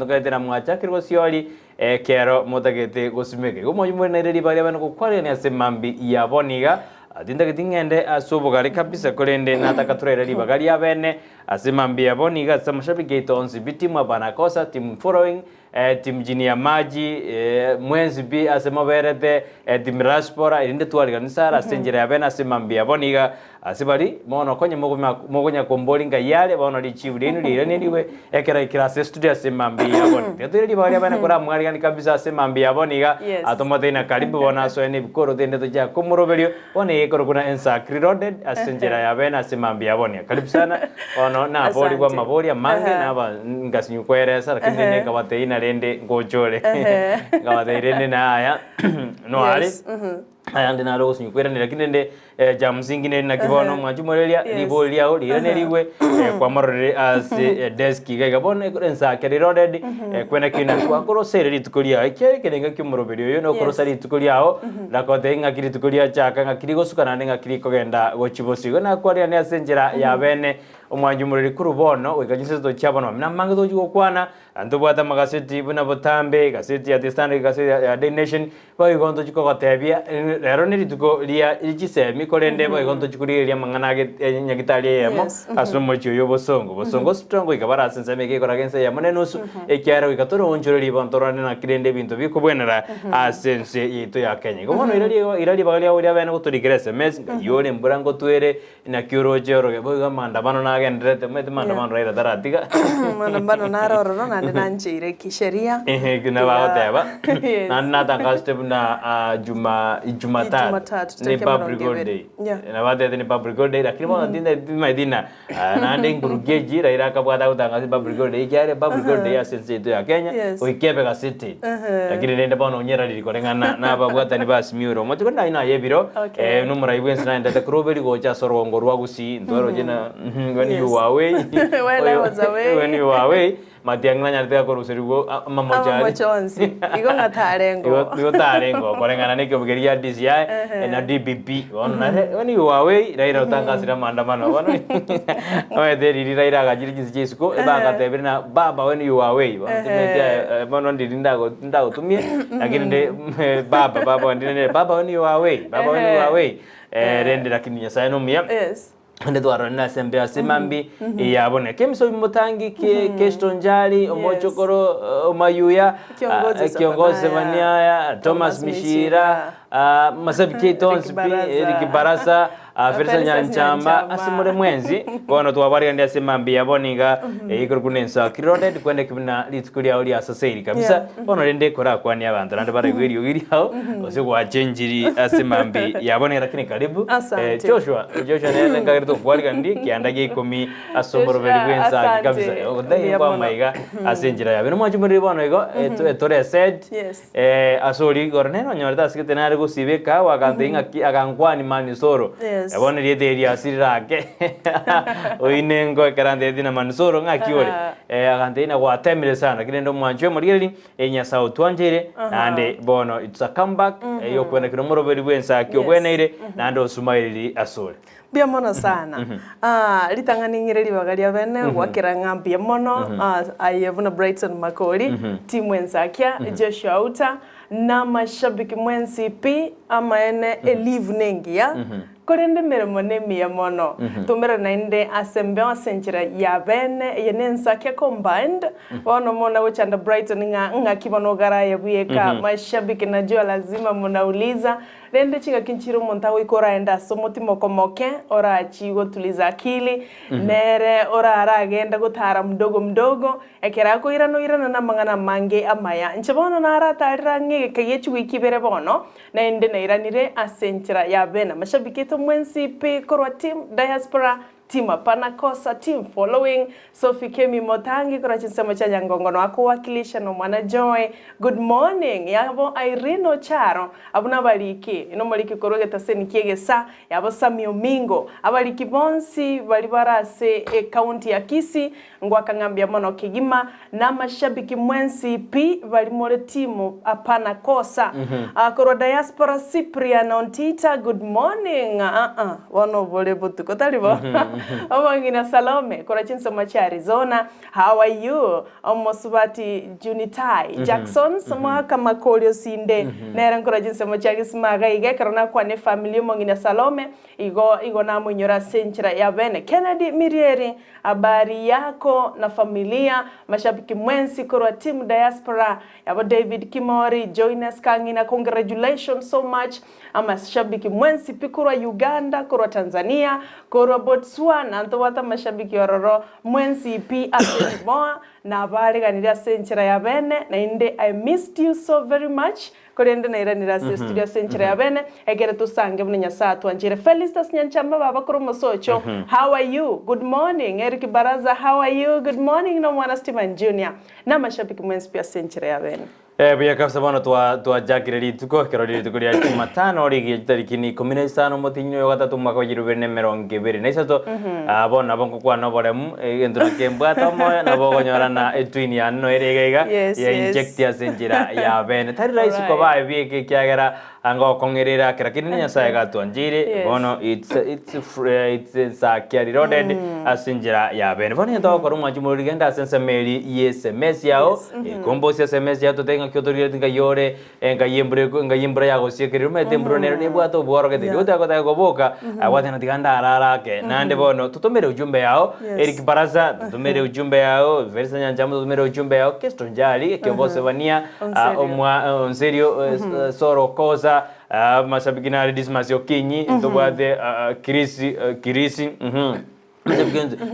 Nukatera mwachakirwo sioli kero mutagete gusimeke. Umoyumwe na ireri bali abana kukwale ni asemambi yaboniga. Dinda kitingende asubugari kabisa kolende nataka turere libagari abene asemambi yaboniga samashabiki itonzi bitimu abana kosa team following team jini ya maji mwenzi bi asemoberete team raspora irinde tuwali kanisara asenjere abene asemambi yaboniga asibali mono konye mogonya kombolinga yale bono lichivu denu lirene liwe ekera ikirase studio asemambi yaboniga turere libagari abene kora mwali kan kabisa asemambi yaboniga atomatena karibu bona so ene bikoro dende toja kumurobelio one ekoro kuna Ensakia road asenjera yabene asemambi yaboniga karibu sana ono na boli kwa maboli amange naba ngasinyukweresa lakini nene kabateina rende ngochole kabateirende na aya no ali aya ndina ro sinyukwera lakini nende jamsingi nene na kibono mwajumorelia liboli yao lirene liwe kwa marore as desk gabone Ensakia road kwena kina kwa korosere litukolia kenenga kimurobelio yo no korosari litukolia nakote ngakiri tukolia chaka ngakiri gosukana ngakiri kogenda gochibosigo na kwaria ne asenjera yabene omwanjumuriri kurubono wekanyise to chabano na mangi to jukwana andobata magaseti buna botambe gaseti ya Stand gaseti ya The Nation bayi gonto jukotebia rero ne lituko lia ichise mikolende bayi gonto jukuriria manganage nyagitalia yemo asomo chiyo bosongo strongo ikabara senseme ke koragense ya monenusu ekyaro ikatoro onjoreri bontorane na kirende bintu bikubwenera asense yito ya Kenya gomono irali bagali ya uri abana guturikira SMS yone mburango twere na kyoroje boga mandabano na gendrete mete mandabano raira daratiga mandabano naroro no nande nanjire kisheria gina baoteba nanna tangaste buna Jumatano ni public holiday na bade ni public holiday lakini bona dinda nande ngurugeji raira kabada utangasi public holiday kyare public holiday ya sense ya Kenya oikebe ga city lakini nende bona onyera lilikolengana na babwata ni basi miuro moto konda ina yebiro numura ibwensi na ndata krobeli gocha sorongo rwa Gusii ndoro jena when you are away when you are away matiangna nyartea koruserigo mamochonsi igonga tarengo kolengana ne kyogeria DCI na DBP when you are away raira utangasira maandamano bona oe deri raira gajiri jinsi jesuko ebanga tebirina baba when you are away bona ndinda tumie lakini nde baba ndine baba when you are away rende lakini nyasaye no mia ande twaro na sembe asemambi yabone kemiso mutangi kestonjali omochokoro omayuya kiongozi Maniaya Thomas Mishira masabiki tonsi Eric Barasa Fersa Nyanchamba asimure mwenzi bono twabari ndi asemambi yaboniga ikuru kunensa kirode kwende kibina litukulia oli asaseri kabisa bono rende kora kwani abantu nande bare gwiri hao osigwa chenjiri asemambi yabone lakini karibu Joshua nende ngagirito kwali kandi kiandage 10 asomboro beri kwensa kabisa odai kwa maiga asenjira yabene mwajumuri bono igo etore said asori gorneno nyorta sikitenare gusibeka wakantinga akankwani manisoro yabone riete asirake oinengo karande dina manisoro ngakiore akantina gwatemire sana kirendo mwanjwe murigeri enya sautwanjire nande bono it's a comeback yokwena kiromoro beri bwensa kyobweneire nande osumairi asore bia mono sana litang'aning'ire libagali abene gwakira ng'ambia mono ayevuna Brighton makori timu Ensakia Joshua Uta na mashabiki mwensi pi ama ene elive nengia korende mirimo nemiya mono tumera nainde asembe asenjira yabene yene Ensakia combined wono mona wechanda Brighton nga kibono gara yabuyeka mashabiki najua lazima munauliza rende chinga kinchiro montawo ikora enda somotimo komoke ora achigo tuliza akili nere ora aragenda gutara mdogo ekera ko irano na mangana mange amaya nchebono na aratarira ngege kayechu wikibere bono na ende na iranire asenjira yabena mashabiki to mwensi pe korwa team diaspora team apanakosa team following Sophie Kemi Motangi kora chinsemo cha nyangongono akuwakilisha no mwana Joy good morning yabo Irene Charo abuna baliki ino maliki korogeta seni kiegesa yabo Samio Mingo abaliki bonsi bali barase county ya Kisii ngwakangambia mono kigima na mashabiki mwensi pi bali mole timu apanakosa kora diaspora Cyprian Ontita good morning wono bole butuko talibo Omongina Salome kora chinsoma cha Arizona. How are you? Omosubati Junitai Jackson sama kama kolio sinde. Nera kora chinsoma cha Gismaga ige karona kwa ne family omongina Salome igo na munyora senchira ya bene. Kennedy Mirieri, habari yako na familia, mashabiki mwensi kora team diaspora yabo David Kimori, Joines Kangina, congratulations so much. Ama mashabiki mwensi pikura Uganda, kora Tanzania, kora Botswana, antawata mashabiki ororo mwensi pi asimoa na bali ganira senchira ya bene na inde I missed you so very much. Korende na iranira studio senchira ya bene egere tusange mnya saa twanjire Felicitas Nyanchamba baba koro mosocho. How are you? Good morning. Eric Baraza, how are you? Good morning. No mwana Steven Junior na mashabiki mwensi pia senchira ya bene. Bia kabisa bana twa jakireri tuko kerori tuko ya Jumatano rigi tarikini 15 motinyo yo gatatu mwaka wa 2020 na isato abona bonko kwa no boremu endura kembwa tomo na bogonyora na etwini ya no erega ya inject ya senjira ya bene tari raisi ko ba bieke kyagera ango kongerera kirakini nya saga atwanjire bono it's Sakia roaded asenjira ya bene bono ndo ko rumwa jumuri genda sensemeri SMS yao kombo SMS ya to kyotoria tinga yore nga yembra ya gosikiri metembro nero ne bwato bworo ke yuta ko ta goboka awatena tiganda ararake nande bono tutomere ujumbe yao Eric Baraza tutomere ujumbe yao Versa Nyanjamu tutomere ujumbe yao kesto njali kyobose bania omwa onserio soro koza mashabiki na Dismas Yokinyi tobwate Kisii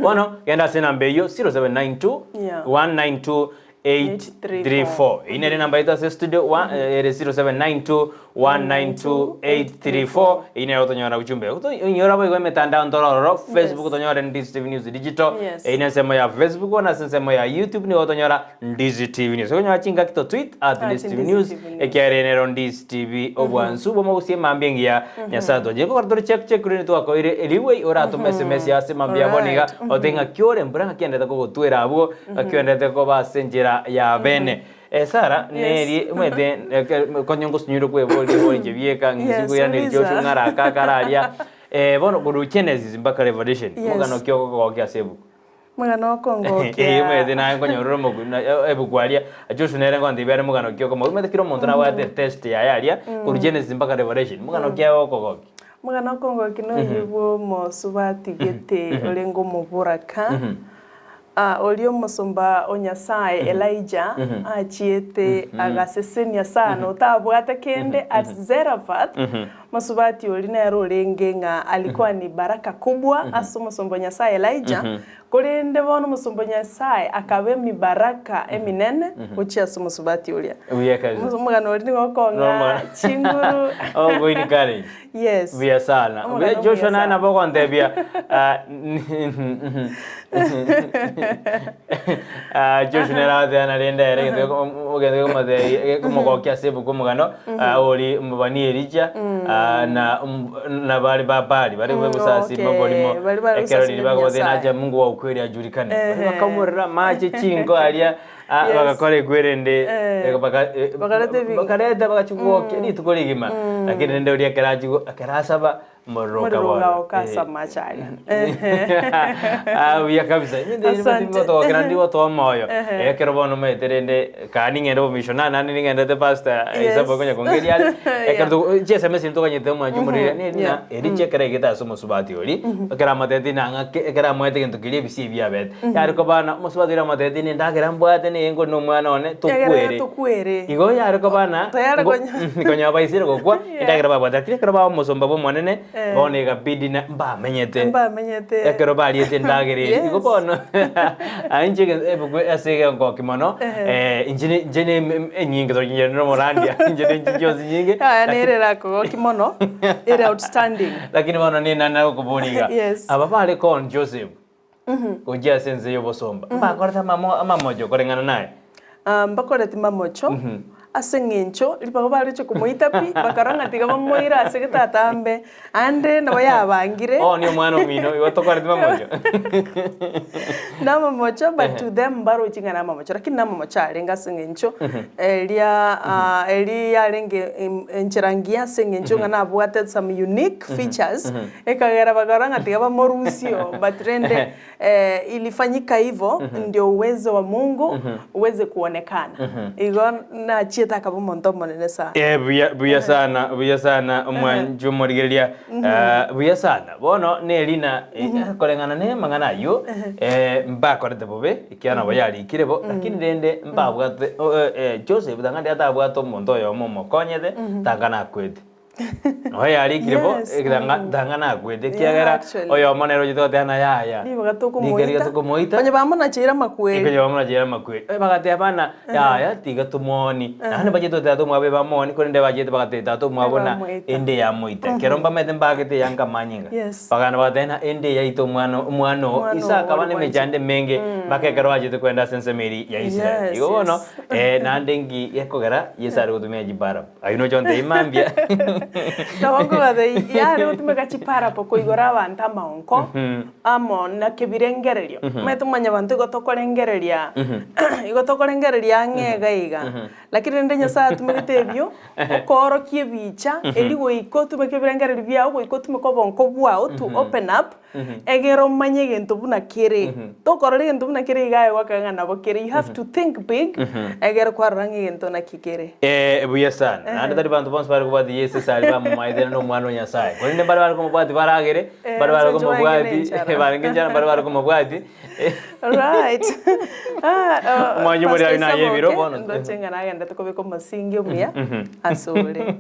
bono yenda sena mbeyo 0792 192 834 inere namba ita studio 0792 192 inere otonyora ujumbe utonyora boy metandao ndororo Facebook otonyora Ndizi TV News Digital ina sema ya Facebook na sema ya YouTube ni otonyora Ndizi TV News onyoa chinga kito tweet @Ndizi TV News ekiarenero Ndizi TV obwansu bomo usema ambengia nyasato je ko check kuri to ko eliwe ora to SMS ya sema bia boniga otenga kyore mbura kienda ko gotwera abo akienda ko ba senjira ya bene Sara neri mwede konyongo sunyuro kwe boli jebieka ngisiku ya neri Joshua ngara kakararia bono kudu Genesis mpaka Revelation mugano kyoko ko kyasebu mugano kongo kya mwede na konyoro mo ebugwalia Joshua nere ngo ndibere mugano kyoko mo mwede kiro muntu na wa test ya yalia kudu Genesis mpaka Revelation mugano kyoko ko mugano kongo kino yibo mo subati gete olengo muburaka olio musumba onyasaye Elijah achiete agasesenia sana utabwata kende at Zarephath musubati olina rolenge nga alikuwa ni baraka kubwa aso musumba nyasaye Elijah kolende bono musumba nyasaye akabe mi baraka eminene uchi aso musubati olia musumugano olini gokonga chinguru go in kare yes via sana Joshua na boko ndebia Joshua nera de analenda ere ogende ko made ko mo kya sebu ko mugano oli mbani Elijah na bali babali bali webusasi mabolimo ekeroni bako de naja Mungu wa ukweli ajulikane bakamurira mache chingo alia bakakore gwerende bakareta bakachugoke ni tukoligima lakini ndio ria kerajigo akarasaba moroka kasa machari ya kabisa ndio to grandi wato moyo ekero bono meterende kani ngendo missionary nani ngende the pastor isabo konya kongelial ekero je SMS nto kanye temo jumuri ni na eriche kere geta somo subati oli ekera mateti nanga ekera mwete ngento kili bisi bia bet yar ko bana musubati ra mateti ni ndagera mbwate ni ngo no mwana one tukwere igo yar ko bana konya baisire ko kwa ndagera baba dakire kero baba musomba bo monene bone ga bidina mba menyete ekero bali ete ndagere igo bono anje ebugo asege ngo kimono injine enyinge zo nyinge no morandia injine njozi nyinge nerera ko kimono ere outstanding lakini bono ni nana ko boniga aba bale kon Joseph ujia senze yo bosomba mba korata mamojo korengana naye mbakorete mamocho asengencho lipa bari cyo kumuita pi bakaranga tiga bamoira asegeta tambe ande nabo yabangire ni omwana omino iwatokora tima mojo na mamocho but to them baro chinga na mamocho lakini na mamocho arenga sengencho elia renge enchirangia sengencho ngana bwate some unique features ekagera bakaranga tiga bamorusio but rende ilifanyika hivyo ndio uwezo wa Mungu uweze kuonekana igo na chieta kabo monto monene sana buya sana mwanju morigeria buya sana bono nelina kolengana ne mangana yo mbakorete bobe ikiana bayari kirebo lakini rende mbabwate Joseph dangandi atabwato monto yo momokonyete tangana kwete oya ari kirebo dangana kwete kiagera oyo monero jitote ana yaya ni bagatuko moita banye bamona chira makweli ikanye bamona chira makweli bagate abana yaya tiga tumoni nane bajeto tatu mwabe bamoni konde bajete bagate tatu mwabona ende ya moita keromba mete mbagete yanga manyinga bagana batena ende ya ito mwano isa kabane mejande menge bakekero bajete kwenda sensemeri ya Israel igono nandengi yakogera yesare gutumia jibara ayuno chonte imambia Tawango bade yale utumeka chipara poko igora banta maonko amo na kebirengererio meto manya bantu gotokorengereria igotokorengereria ngega iga lakini ndenya saa tumeketebyo okoro kiebicha eligo iko tumekebirengereria bya go iko tumekobonko bwa to open up egero manye gento buna kere tokorore gento buna kere iga wakanga nabo kere you have to think big egero kwarange gento na kikere buya sana nande tari bantu bonse bari kubadi Yesu sari ba mumaidera no mwana nyasaye kolinde bari kumubwati baragere bari kumubwati barengenjana bari kumubwati right mwanyu muri ari na yebiro bono ndochenga nagenda tukobeko masingi umya asore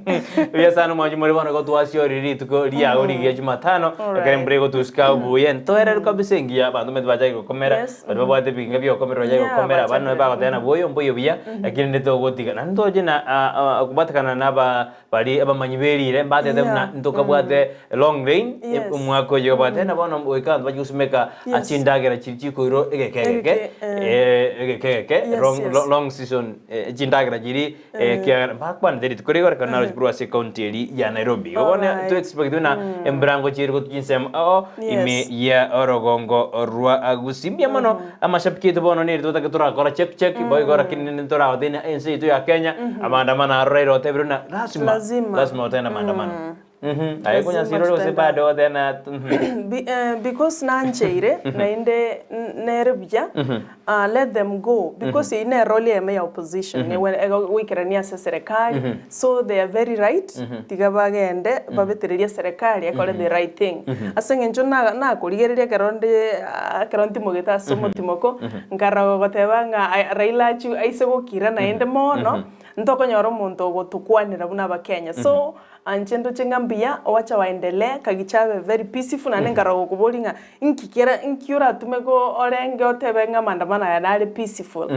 buya sana mwanyu muri bono ko twasio riri tuko ria ori ya Jumatano akere mbrego tuska buye ntoera ko bisengia bantu met bajaye ko komera bari babwate binga byo komera bajaye ko komera bano ba gotena boyo mboyo biya akiri ndito gotiga nandoje na kubatakana naba bari abamanyiberire mbate ndokabwate long rain umwako yo batena bono oikanda bajusumeka achindagera chichiko iro egekeke long season chindagera jiri kia bakwan deri tukorigora kana rojbruwa se county ya Nairobi obona to expect na embrango chiriko tinsem ime ya orogongo rwa Gusii mano amashabiki to bono ne to turakora check boy gora kinene tora odena ense to ya Kenya amandamana rero tebruna lazima utenda maandamano ayekunya siro se bado tena because nancheire nainde nerebja let them go because ine role ya opposition when wikirania serikali so they are very right tigabagende babetereria serikali akole the right thing asengenjo na kurigereria karonti mogeta somo timoko ngarago gotebanga Raila chu aisego kira nainde mono ntokonyoro muntu gotukwanira buna bakenya so anchendo chengambia owacha waendelee kagichabe very peaceful na ngarago kubolinga inkiura tumego orenge otebenga mandamana ya nali peaceful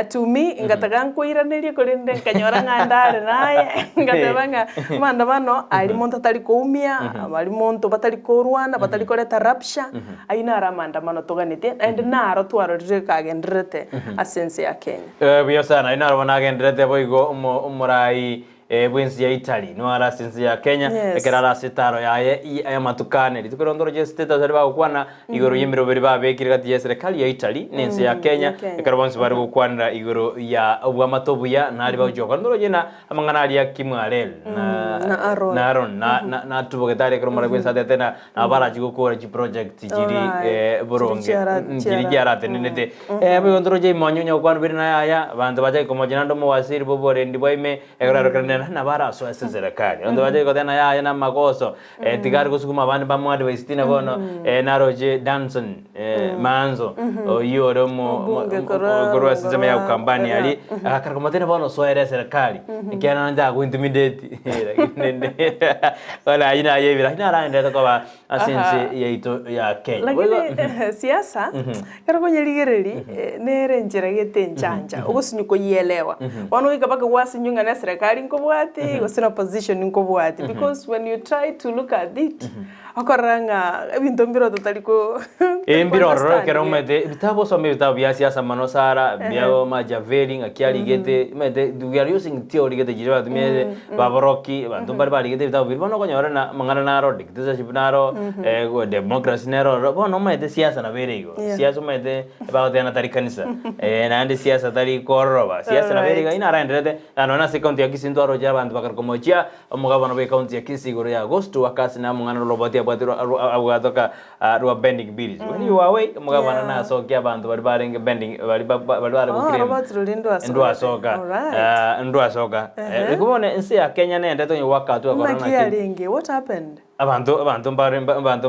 to me ngataga nkuiranerie kolinde kanyora ngandare naye ngatebanga mandamano ali monta tali kuumia bali monto batali korwana batali koleta rapsha aina ara mandamano toganite and naro twarorire kagendrete asense ya Kenya biyo sana ina ro nagendrete boigo umurai bwensi ya Italy no ara sense ya Kenya ekerara setaro ya matukane litukirondoro je state zari bakwana igoro yemiro beri babekira gati ya serikali ya Italy nense ya Kenya ekarabonsi bari gukwanira igoro ya obwamatobuya nari bajoka ndoro je na amangana ali ya Kimwarel na Aron na tubogetare kero mara kwensa tena na baraji gukora ji project jiri boronge jiri jarate nenete bwondoro je manyunya kwanu beri na ya bantu baje komojana ndo mwasiri bobore ndiboime ekararo na bara so serikali ndo baje ko tena ya na makoso tigari kusukuma bandi bamwadi baistina bono naroje Danson manzo iyo romo gorwa sizama ya ukambani ali akarikoma tena bono so era serikali ikiana nda ku intimidate wala ina yebira ina randa ko ba asense ya ito ya Kenya lakini siasa karakonya ligereri nere njira gete njanja ugusinyuko yelewa wano ikabaka wasinyunga na serikali nkobwati wasina position nkobwati because when you try to look at it Okoranga ebintu mbiro totaliko. Mbiro kero mede bitabo some bitabo bya siasa manosara bya majaveli ngakiali gete mede we are using theory gete jiba tumye baboroki bantu bari gete bitabo bibono konyora na mangana naro dictatorship naro democracy naro bono mede siasa na berego siasa mede ba tena tarikanisa na ande siasa tari koroba siasa na berego ina randrede anona se county ya Kisii ndo aroja bantu bakar komochia omugabano be county ya Kisii gore ya agosto wakasi na mangana loboti abwatiro abwatoka rwa bending bills when you away omugabano na sokia bantu bari barenge bending bari ndo asoka ndo asoka kubone nsi ya Kenya ne ndeto wakati wa corona what happened abantu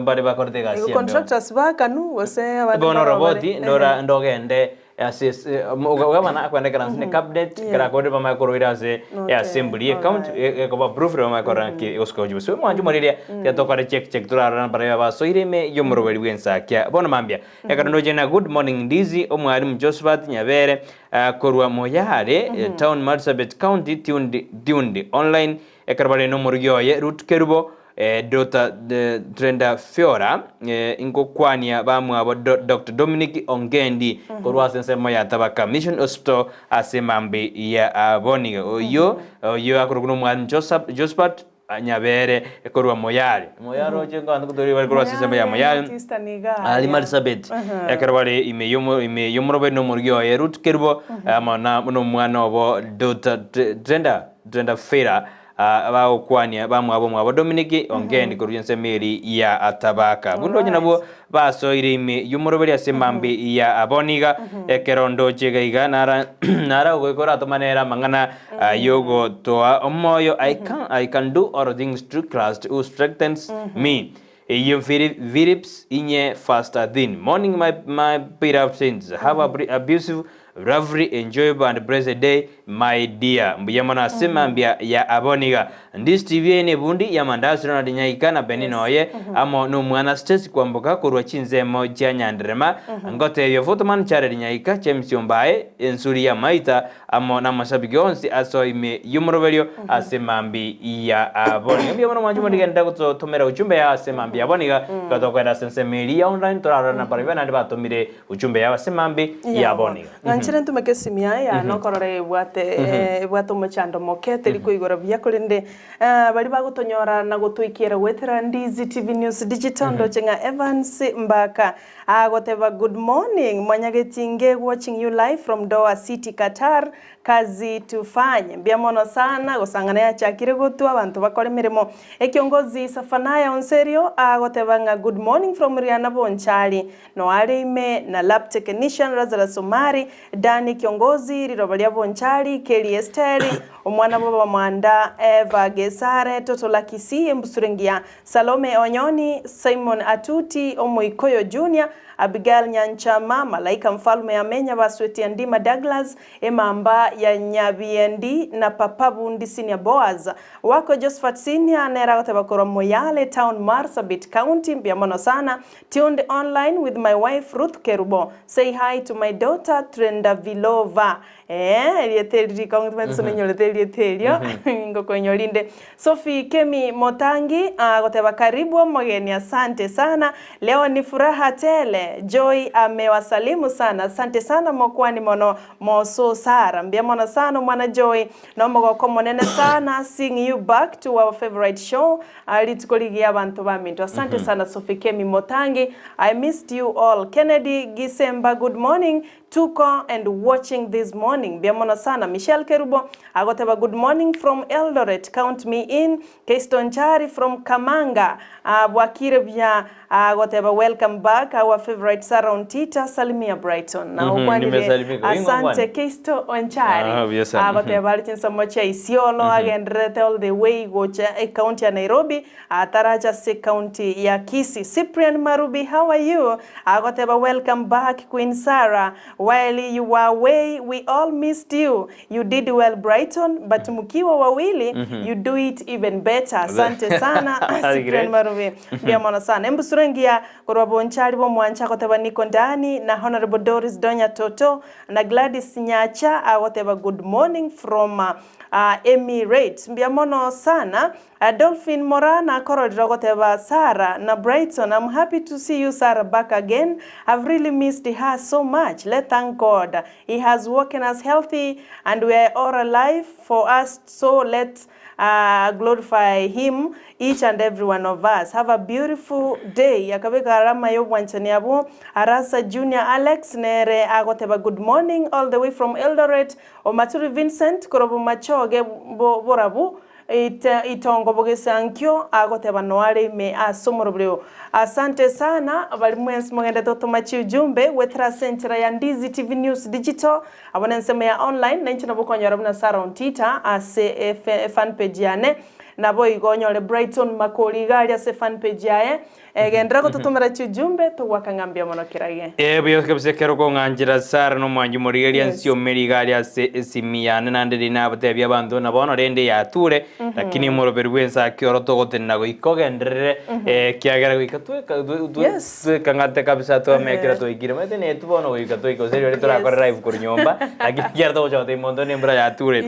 mbari bakorte gasi contractors bakanu wase abantu bono roboti ndogende assist ugabana akwenda kana cabinet kara kode ba makoroira se assembly account ko approve ro makora ki usko jibuso mwanju moriria ya tokare check turara para ba soireme yomuroberi wensakia bono mambia yakando jena good morning Ndizi omwarimu Josephat Nyabere korwa moyare town Marsabit County tundi online ekarbale no morgyoye root kerubo Dr. Trenda Fiora ingokwania bamwabo Dr. Dominic Ongendi korwa sensemo ya tabaka Mission Hospital asemambe ya aboniga oyo akurukuno mwana Josephat Nyabere korwa moyale oje ngando kutori bari korwa sensemo ya moyale ali Marsabit ekarwale imeyomrobe no morgyo ya root kerbo amana no mwana obo Dr. Trenda Fiora abakwania bamwabo Dominic Ongendi kuruyense meri ya atabaka bundo nyinabo basoirime yumuroberi asemambe ya aboniga ekerondo chegaiga nara ugekora tomanera mangana yogo toa omoyo I can do all things through Christ who strengthens me. You virips inye faster than morning my beloved saints have abusive reverie enjoyable and blessed day my dear mbiyamana semambia ya aboniga Ndizi TV ene bundi ya mandasiro na dinyaika na benino ye amo no mwana stress kwamboka kurwa chinzemo cha nyanderema ngote yo fotoman chare dinyaika chemsiombae ensuri ya maita amo na mashabiki onsi aso ime yumrovelio asemambi ya aboniga mbiyamana mwanjuma digenda kutomera uchumbe ya asemambi ya aboniga katokwenda sensemeli ya online torara na parivena ndi batomire uchumbe ya asemambi ya aboniga Nchire ntumeke simia ya nokorore bwate muchando mokete liko igora byakorinde bari bagutonyora na gutwikira wetera Ndizi TV News Digital ndo chenga Evans Mbaka agoteba good morning mwanyagetinge watching you live from Doha City Qatar kazi tufanye biamono sana gusangana ya chakire gutu abantu bakore mirimo ekiongozi Safanaya Onserio agoteba nga good morning from Riana Bonchali no arime na lab technician Razala Somari Dani kiongozi rirobalia Bonchali Kelly Esteri omwana baba mwanda Eva Gesare Toto la Kisii Mbusurengia Salome Onyoni Simon Atuti Omoikoyo Junior Abigail Nyanchama Malaika Mfalme ya Menya Basweti Andima Douglas Emamba ya Nyabiendi na Papa Bundi Senior Boaz wako Josephat Senior nera watabakoro Moyale Town Marsabit County biamono sana tuned online with my wife Ruth Kerubo say hi to my daughter Trenda Vilova lieteri kongtumete sonenyo lieteri ngokonyolinde Sophie Kemi Motangi goteba karibu mgeni asante sana leo ni furaha tele Joy amewasalimu sana asante sana mokwani mono moso sara mbiamona sana mwana Joy nomogo komonene sana sing you back to our favorite show alitukoligia abantu baminto asante sana Sophie Kemi Motangi I missed you all Kennedy Gisemba good morning Tuko and watching this morning biamona sana Michelle Kerubo agoteba good morning from Eldoret count me in Keiston Chari from Kamanga Bwakire bya agoteba welcome back our favorite Sarah Tita Salimia Brighton na ukwani asante Keisto Onchari agoteba alichinsa mocha Isiolo agendrete all the way gocha county ya Nairobi ataraja se county ya Kisii Cyprian Marubi how are you agoteba welcome back Queen Sarah while you were away we all missed you you did well Brighton but mukiwa wawili you do it even better asante sana Cyprian Marubi biamona sana embusurengia korwa Bonchari bo mwancha koteba niko ndani na Honorable Doris Donya Toto na Gladys Nyacha agoteba good morning from Emirates biamono sana Dolphin Morana Korodro goteba Sarah na Brighton. I'm happy to see you, Sarah, back again. I've really missed her so much. Let's thank God. He has woken us healthy and we are all alive for us. So let's glorify him, each and every one of us. Have a beautiful day. Yakabeka arama yo wanchani abu. Arasa Junior Alex nere agoteba good morning all the way from Eldoret. Omaturi Vincent korobu machoge borabu. Itongo bogesankyo agoteba noare me asomorobleo. Asante sana balimwensi mugenda totomachi ujumbe wetra centra ya Ndizi TV News Digital abonensema ya online na nchina bukonyora buna Sara on Twitter ase fan page yane nabo igonyole Brighton makoli gali ase fan page yae gendera ko totomera chujumbe to wakangambia mono kirage biyo kebse kero ko nganjira Sara no mwanju morigari ansio meri gali ase simiyane nande na batebya bantu na bono rende ya ture lakini moro berwensa kyoro to gotenna go ikogendere kiagera go ikatwe kangate kabisa to mekira to ikire mete ne tu bono go ikatwe ko serio tora ko live ko nyomba lakini kyarto jo te mondo nembra ya ture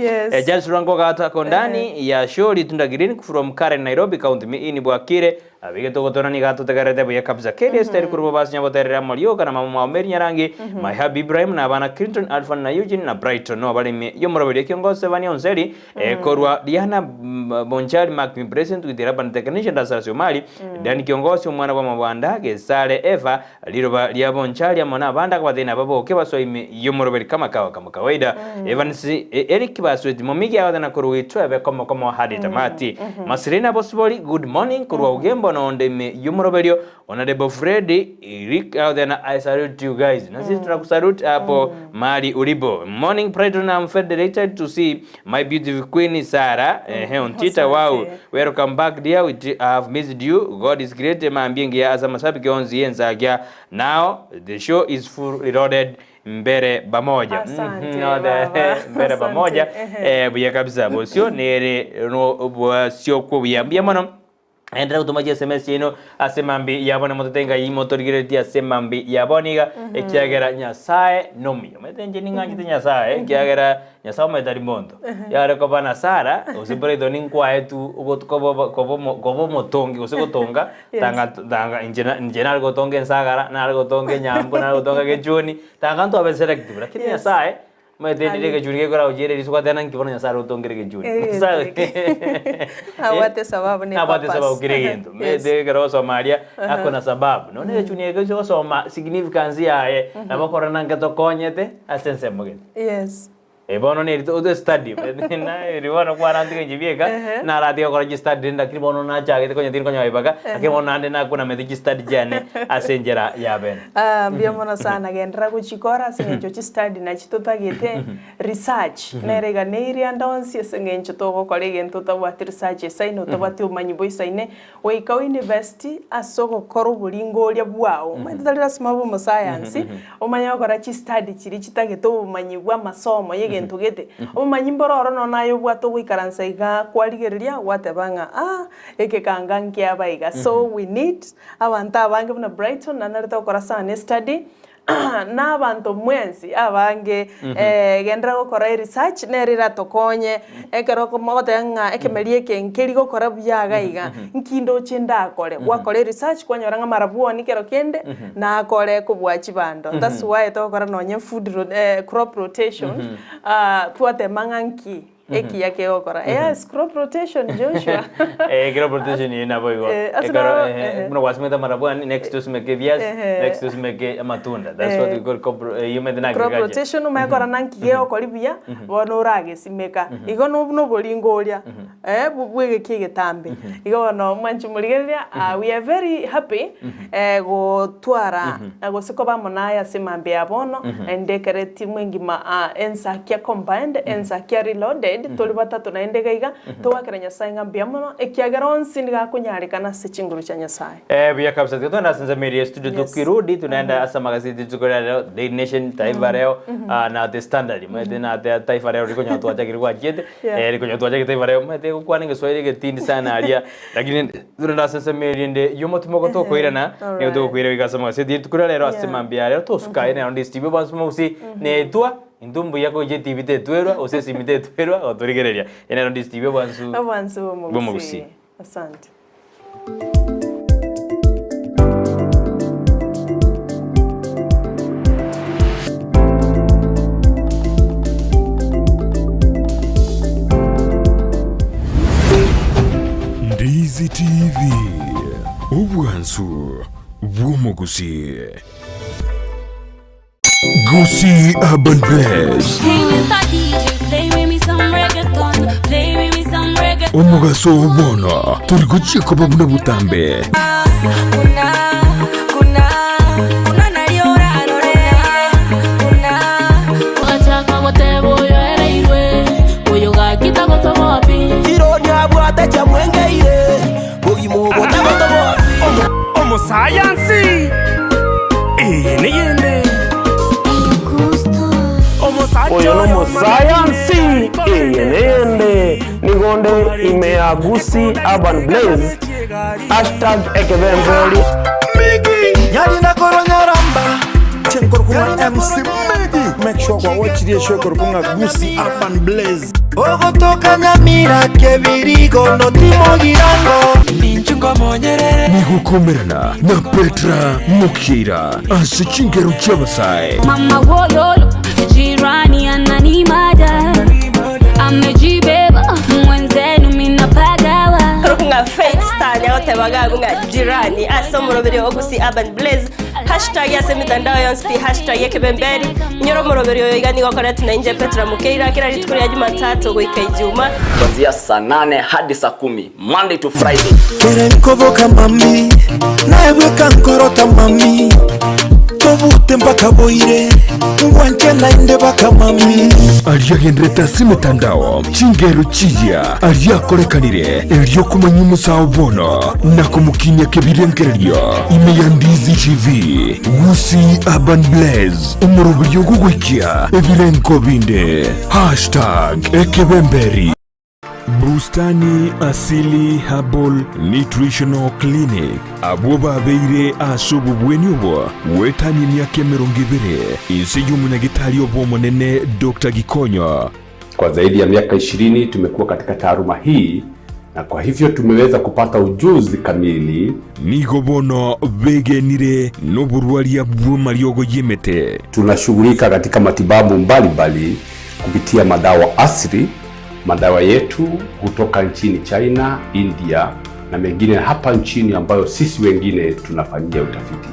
just rango gata kondani ya shori tunda green from Karen Nairobi County mi ini bwakire abige to gotona ni gato tegarete buya kabisa kede steri kurbo bas nyabo terera molio kana mama Omeri Nyarangi my hubby Ibrahim na bana Clinton Alpha na Eugene na Brighton no bali me yo morobere kiongozi bani onseri korwa Diana Bonchari Mark president with ban technician da sara Somali dani kiongozi umwana wa mabanda gesale Eva liroba lia Bonchari amona banda kwa tena babo ke baso yo morobere kama kawaida Evans Eric basweti momigi awadana kurwi twebe kama hadi tamati Masirina Bosboli good morning kurwa ugembo no onde me yumoroberio onadebo Freddy Rick out there I salute you guys na sisi tunakusalute hapo mali ulibo morning Brighton. I'm federated to see my beautiful queen Sarah on Twitter. Wow, welcome back dear. We have missed you. God is great. Maambingi ya asa mashabiki onzi Ensakia. Now the show is full reloaded. Mbere bamoja mbere bamoja buya kabisa bosio nere no sio ko biambia mano endra utumaje SMS ino asemambi yabona mototenga imotorigireti asemambi yaboniga ekiagera nyasaye nomi metenje ninganje nyasaye kiagera nyasaye metari mondo yare ko bana Sara usibore doni nkwae tu ugokobo motongi usigotonga tanga injena gotonge nsagara na gotonge nyambo na gotonga gejoni tanga nto abe selective lakini nyasaye metendile ke juri kora ujere risukwa tena nkibona Sara utongere ke juri awate sababu ni papa sababu kiregendo mede kero Somalia akona sababu no ne chuni ke jo soma significance yae nabakora nange to konyete asense moge bono ne to study na riwana kwa randi jibieka na radio ko study nda kibono na chage ko nyatin ko nyaibaka akimo nande na kuna mediki study jane asenjera yaben biamono sana gendra ku chikora singecho chi study na chitotagete research nerega neiri andonsi singecho to ko kolege ntoto wa research saino to bati umanyibo isaine weika university asoko koru bulingo lya bwao maitalira smabo mo science umanya ko ra chi study chiri chitagete umanyibwa masomo yege ntugete umanyimbororo no nayo bwato gwikaransa iga kwarigereria watebanga eke kanganki abaiga so we need abantu abange buna Brighton na narito korasane study na abantu mwensi abange gendra gukora research nerira tokonye ekero ko motenga ekemerie kenkeri gukora byagaiga nkindo chinda kore wakore research kwanyoranga marabuoni kero kende na akore kubwachi bando that's why tokora nonye food crop rotation tuate manganki eki yake okora yes crop rotation Joshua crop rotation ina boigo ekaro mno wasmeta marabuani next to smeke viazi next to smeke matunda that's what we call crop rotation umekora nanki ge okoribia bono urage simeka igo no bolingoria bubwege kigetambe igo no manchi muligeria we are very happy go twara go sikoba monaya simambe abono endekere timu ngima Ensakia combined Ensakia reloaded toli batatu na endegaiga towakira Nyasaye ngambia muno ekiagera onsi ndiga kunyarikana se chinguru cha Nyasaye biya kabisa tuna sanza media studio tukirudi tunaenda asa magazeti tukolea The Nation Taifa Leo na The Standard mede na Taifa Leo riko nyato acha kirwa jete riko nyato acha Taifa Leo mede kwa ninge Swahili ke tindi sana alia lakini tunaenda sanza media nde yomo tumoko to koirana ne to koira bigasa magazeti tukolea leo asemambia leo to sky na ndi stibe bansuma usi ne tua indumbu yako je TV te tuerwa ose simite tuerwa otorigereria ena ndi stibe bansu bomo Gusii Asante. Ndizi TV Ubwansu Gusii. Gusii Urban Place Omugaso ubona turi gucika babuna butambe Science niyende oyo no science niyende nigonde imea Gusii Urban Blaze #ekebembeli yali na koronyaramba chenkor kuma MC Migi make sure kwa watch the show kor kuma Gusii Urban Blaze ogotoka Nyamira kebirigo no timo girango ninchungo monyerere nigukomerana na Petra Mukira asichingeru cyabasai mama wololo jirani ananimada amejibeba mwenzenu minapagawa Kurunga Faith Star yote bagagu nga jirani asomoroberi wo Gusii Urban Blaze #yase mitandao yonse #yekebemberi nyoro moroberi yo igani gokora tunainje Petra Mukira kila ritukuri ya Jumatatu goika Ijuma kuanzia saa 8 hadi saa 10 Monday to Friday. kere nkoboka mami nawe kankorota mami tobute mpaka boire ngwanche nainde baka mami aliyagendreta simitandao chingero chiya aliyakorekanire elyo kumanya umusawo bono nakumukinya kebirengereryo imeya Ndizi TV Gusii Urban Blaze umurubyo gugwikia ebirenko binde #ekebemberi Bustani Asili Herbal Nutritional Clinic abo babeire asubu bwenyubo wetani myaka 20 insi y'umunagitari obomonene Dr. Gikonyo. Kwa zaidi ya miaka 20 tumekuwa katika taaluma hii na kwa hivyo tumeweza kupata ujuzi kamili. Nigobono begenire n'oburwaria bw'amaryogo yemete. Tunashughulika katika matibabu mbalimbali kupitia madawa asili. Madawa yetu kutoka nchini China, India na mengine hapa nchini ambayo sisi wengine tunafanyia utafiti.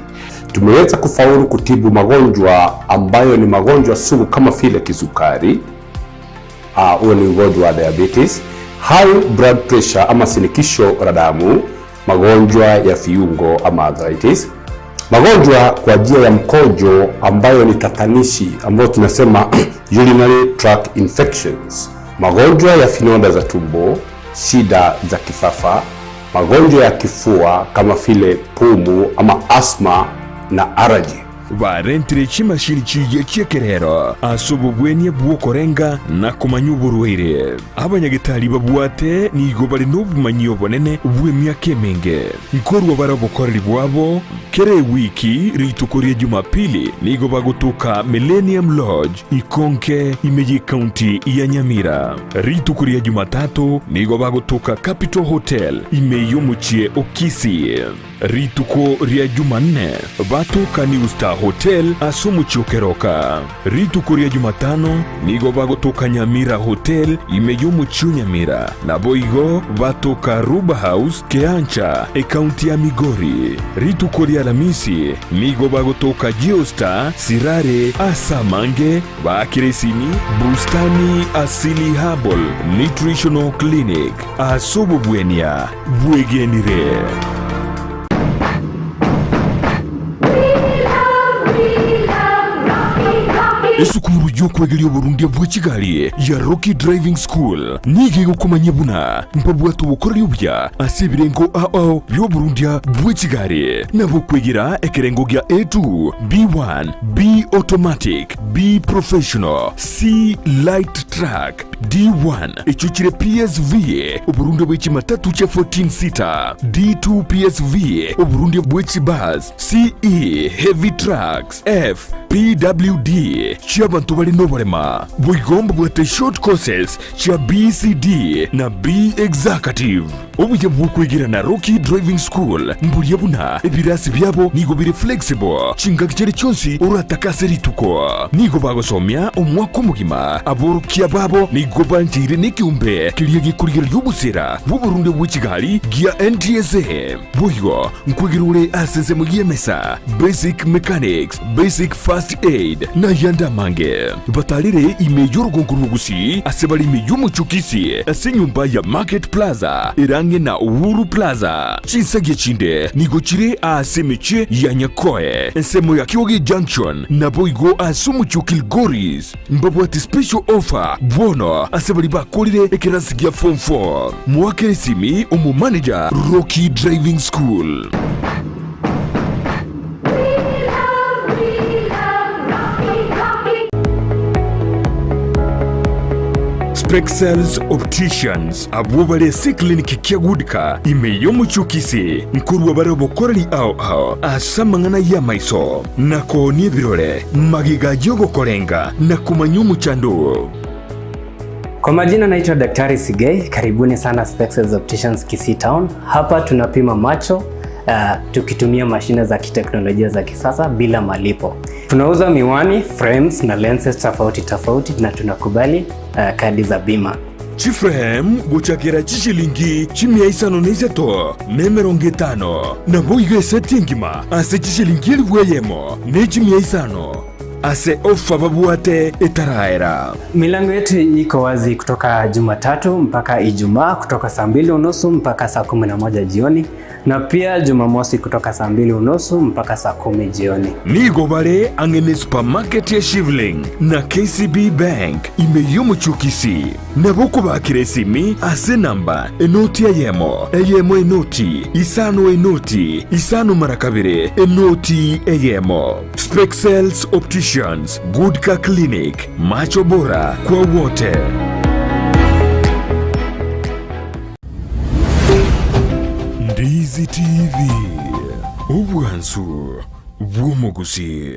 Tumeweza kufaulu kutibu magonjwa ambayo ni magonjwa sugu kama vile kisukari, huo ni ugonjwa wa diabetes, high blood pressure ama sinikisho la damu, magonjwa ya viungo ama arthritis, magonjwa kwa njia ya mkojo ambayo ni tatanishi ambayo tunasema urinary tract infections, magonjwa ya finonda za tumbo, shida za kifafa, magonjwa ya kifua kama vile pumu ama asthma na allergy. Barentire chimashini chiye chekerero asubu bwenye bwokorenga na kumanya uburwaire abanyagitari babwate nigo bari n'obumanyi obonene bw'emyaka emenge nkorwa barabukoreri bwabo kere wiki ritukurie Jumapili nigo bagutuka Millennium Lodge Ikonke Imeji County ya Nyamira. Ritukurie Jumatatu nigo bagutuka Capital Hotel Imeyo muchie Kisii. Rituko ria Jumanne batuka New Star Hotel asumu chokeroka. Rituko ria Jumatano nigo bagutuka Nyamira Hotel Imeyo muchio Nyamira na boigo batuka Ruba House Keancha County ya Migori. Rituko ria Alhamisi nigo bagutuka Geostar Sirare Asamange bakiresini Bustani Asili Herbal Nutritional Clinic asubu bwenia bwegenire. Esukuru y'okwegerya oburundia bw'ekigali ya Rocky Driving School nige gukomanya buna mpabwatu bukorera obya ase ebirengo ao by'oburundia bw'ekigali nabo kwegera ekerengo gya A2 B1 B Automatic B Professional C Light Track D1 echuchire PSV oburundia bw'ekimatatu kya 14 seater D2 PSV oburundia bw'ekibus CE Heavy Trucks F PWD cia bantu bari no barema bwigomba bwate short courses cia BCD na B executive ubuye bwukwigira na Rocky Driving School mburiye buna ebirasi byabo nigo biri flexible chinga kiceri cyonsi urataka serituko nigo bagosomya umwaka mugima aborukia babo nigo banjire n'ikiumbe kiriye gikurigera y'ubusera bw'Uburundi bw'ikigali gia NTSA buyo nkwigirure asenze mu yemesa basic mechanics basic first aid na yanda mange batalire imeyo Gusii asebali imeyo muchukisi asenyumba ya Market Plaza irange na Uhuru Plaza chinsage chinde nigo chire asemeche ya Nyakoe ensemo ya Kiogi Junction na boigo asumuchukil Goris mbabu ati special offer bono asebali bakolire ekirasi gia form 4 mwakere simi umu manager Rocky Driving School. Spexels Opticians abubale si kliniki kiagudika imeyo muchukisi nkuru wabare bokorali ao asamangana ya maiso nako ni birole magiga yogo kolenga na kumanyumu chandu. Kwa majina naitwa Daktari Sigei, karibuni sana Spexels Opticians Kisii Town. Hapa tunapima macho tukitumia mashine za kiteknolojia za kisasa bila malipo. Tunauza miwani, frames na lenses tofauti na tunakubali kadi za bima. Chiframe guchakira chishilingi chimia isano neiseto nemerongo 5 na boiga setingima ase chishilingi elweyemo ne chimia isano ase ofa babuate etaraera. Milango yetu iko wazi kutoka Jumatatu mpaka Ijumaa kutoka saa 2:30 mpaka saa 11 jioni na pia Jumamosi kutoka saa 2:30 mpaka saa 10 jioni. Nigo bare angene supermarket ya Shivling na KCB Bank imeyo muchukisi na boko bakire simi ase namba enoti eyemo enoti isano marakabire enoti eyemo. Spexels Opticians, Goodka Clinic, macho bora kwa wote. Ndizi TV, ubwansu bw'Umugusii.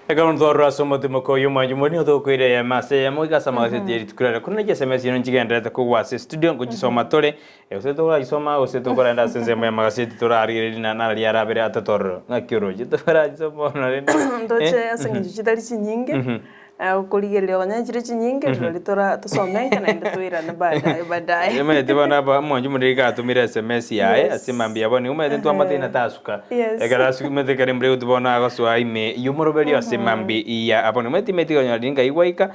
Egaron dorra somo de moko yuma yumoni odo kwire ya mase ya moiga sama se tiri tukurara kuna je SMS yino njigenda ko wase studio ngo gisoma tole usetora isoma usetora nda senze ya magase tora ari na ya rabere atator ngakiro je tora isoma na rende ndoche asengi chitari chinyinge ukurigerera abanyakire chinyinge turitora tusomeka na enda twira na baadaye yeme tibana ba mwanju murika atumira SMS yae asimambi yabone umete twamate na tasuka egarasu mete kare mbre utubona agaswa ime yumurobeli asimambi ya abone mete mete gonya linga iwaika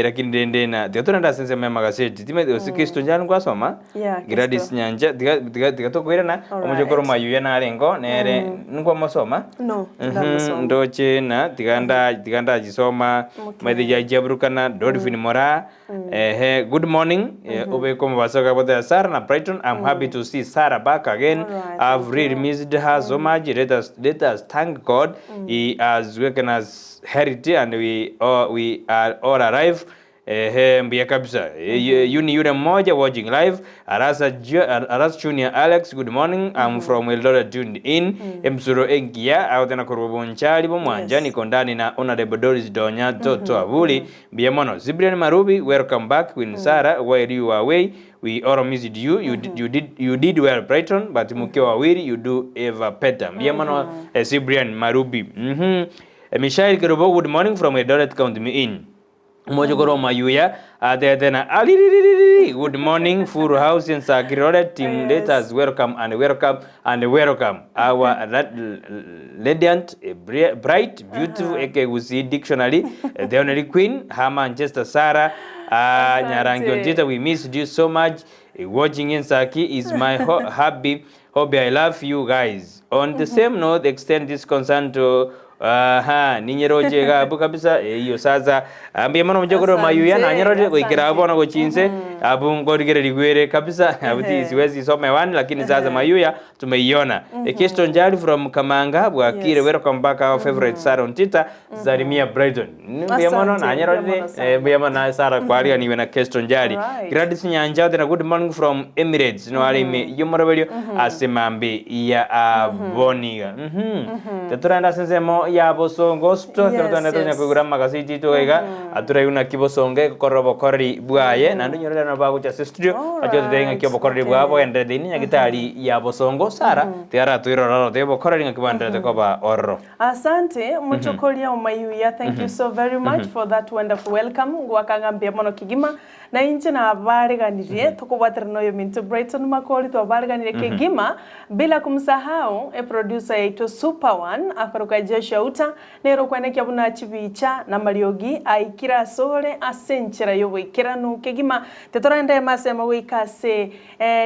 lakini ndende na tiotora nda sense mema gaseti timete usikisto njani kwasoma gradis nyanja diga tokwira na umujokoro mayu ya na rengo nere ngwa masoma no ndoche na diganda gisoma Madija Jabrukana, Dolphin Mora. Good morning. Ube como vasoka boda Sarah na Brighton. I'm happy to see Sarah back again. I've really missed her so much. Let us thank God. He has woken us heritage and we are all alive. Mbia kabisa yuni yule mmoja watching live Aras Junior Alex, good morning. I'm from Eldoret tuned in. Msuro engia au tena kurubonchali bomwanja niko ndani na Honorable Doris Donya Toto Abuli mbia mono Zibrian Marubi, welcome back Queen Sarah, while you were away we all missed you. You did well Brighton, but mkiwa wawili you do ever better mbia mono Zibrian Marubi. Michael Kerobo, good morning from Eldoret, count me in. Mojogoro Mayuya, then good morning, Full House in Sakirole team. Let us welcome our radiant, bright, beautiful Gusii dictionary, the only queen, her Manchester Sarah, Nyarangi. We missed you so much. Watching Ensakia is my hobby. I love you guys. On the same note, extend this concern to ni nyeroje gabu kabisa hiyo sasa ambia mwana mjogoro mayuya na nyeroje kuikira abona go chinse abu ngorigere ligwere kabisa abuti siwezi soma wani lakini sasa mayuya tumeiona Kesto Njali from Kamanga bwakire welcome back our favorite Saron Tita Zarimia Brighton mbia mwana na nyeroje mbia mwana Sara kwalia niwe na Kesto Njali Gladys Nyanja na good morning from Emirates no alime yomorobelio asemambe ya aboniga teturanda sensemo ya bosongo sto kertone tonya kugura magazeti toiga atura yuna kibosonge korobo korri bwaye na ndonyorera na bago cha studio ajo denga kibo korri bwabo ende dini nyagitari ya bosongo Sara tiara tuiroro tebo korri ngakibandere koba orro. Asante muchokolia umayuya, thank you so very much for that wonderful welcome gwakangambia mono kigima na inche na abariganirie tukubwatira noyo minto Brighton makoli to abariganire kigima bila kumsahau producer yetu Super One akaruka Joshua Uta nero kwanekya buna chibicha na Mariogi aikira sore asenchera yo wikira no kigima tetorende masema wikase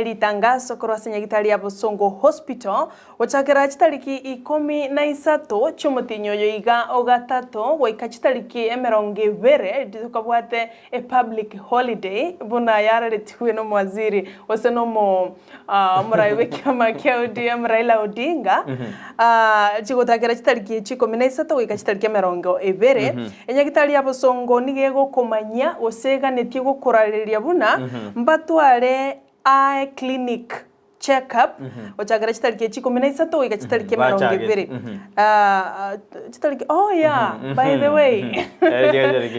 litangazo korwasenya gitali ya Bosongo Hospital ochakera chitaliki 13 chumutinyo yo iga ogatato waika chitaliki emeronge vere tukabwate a public holiday buna yarare tuwe no mwaziri oseno mo muraiwe kama Keudi Raila Odinga chikotakera chitaliki 13 waika chitaliki emerongo evere enyagitali ya Bosongo nigego komanya osega netie gukurariria buna mbatware eye clinic check-up ochagara chitariki 13 wika chitariki mirongo ibiri chitariki by the way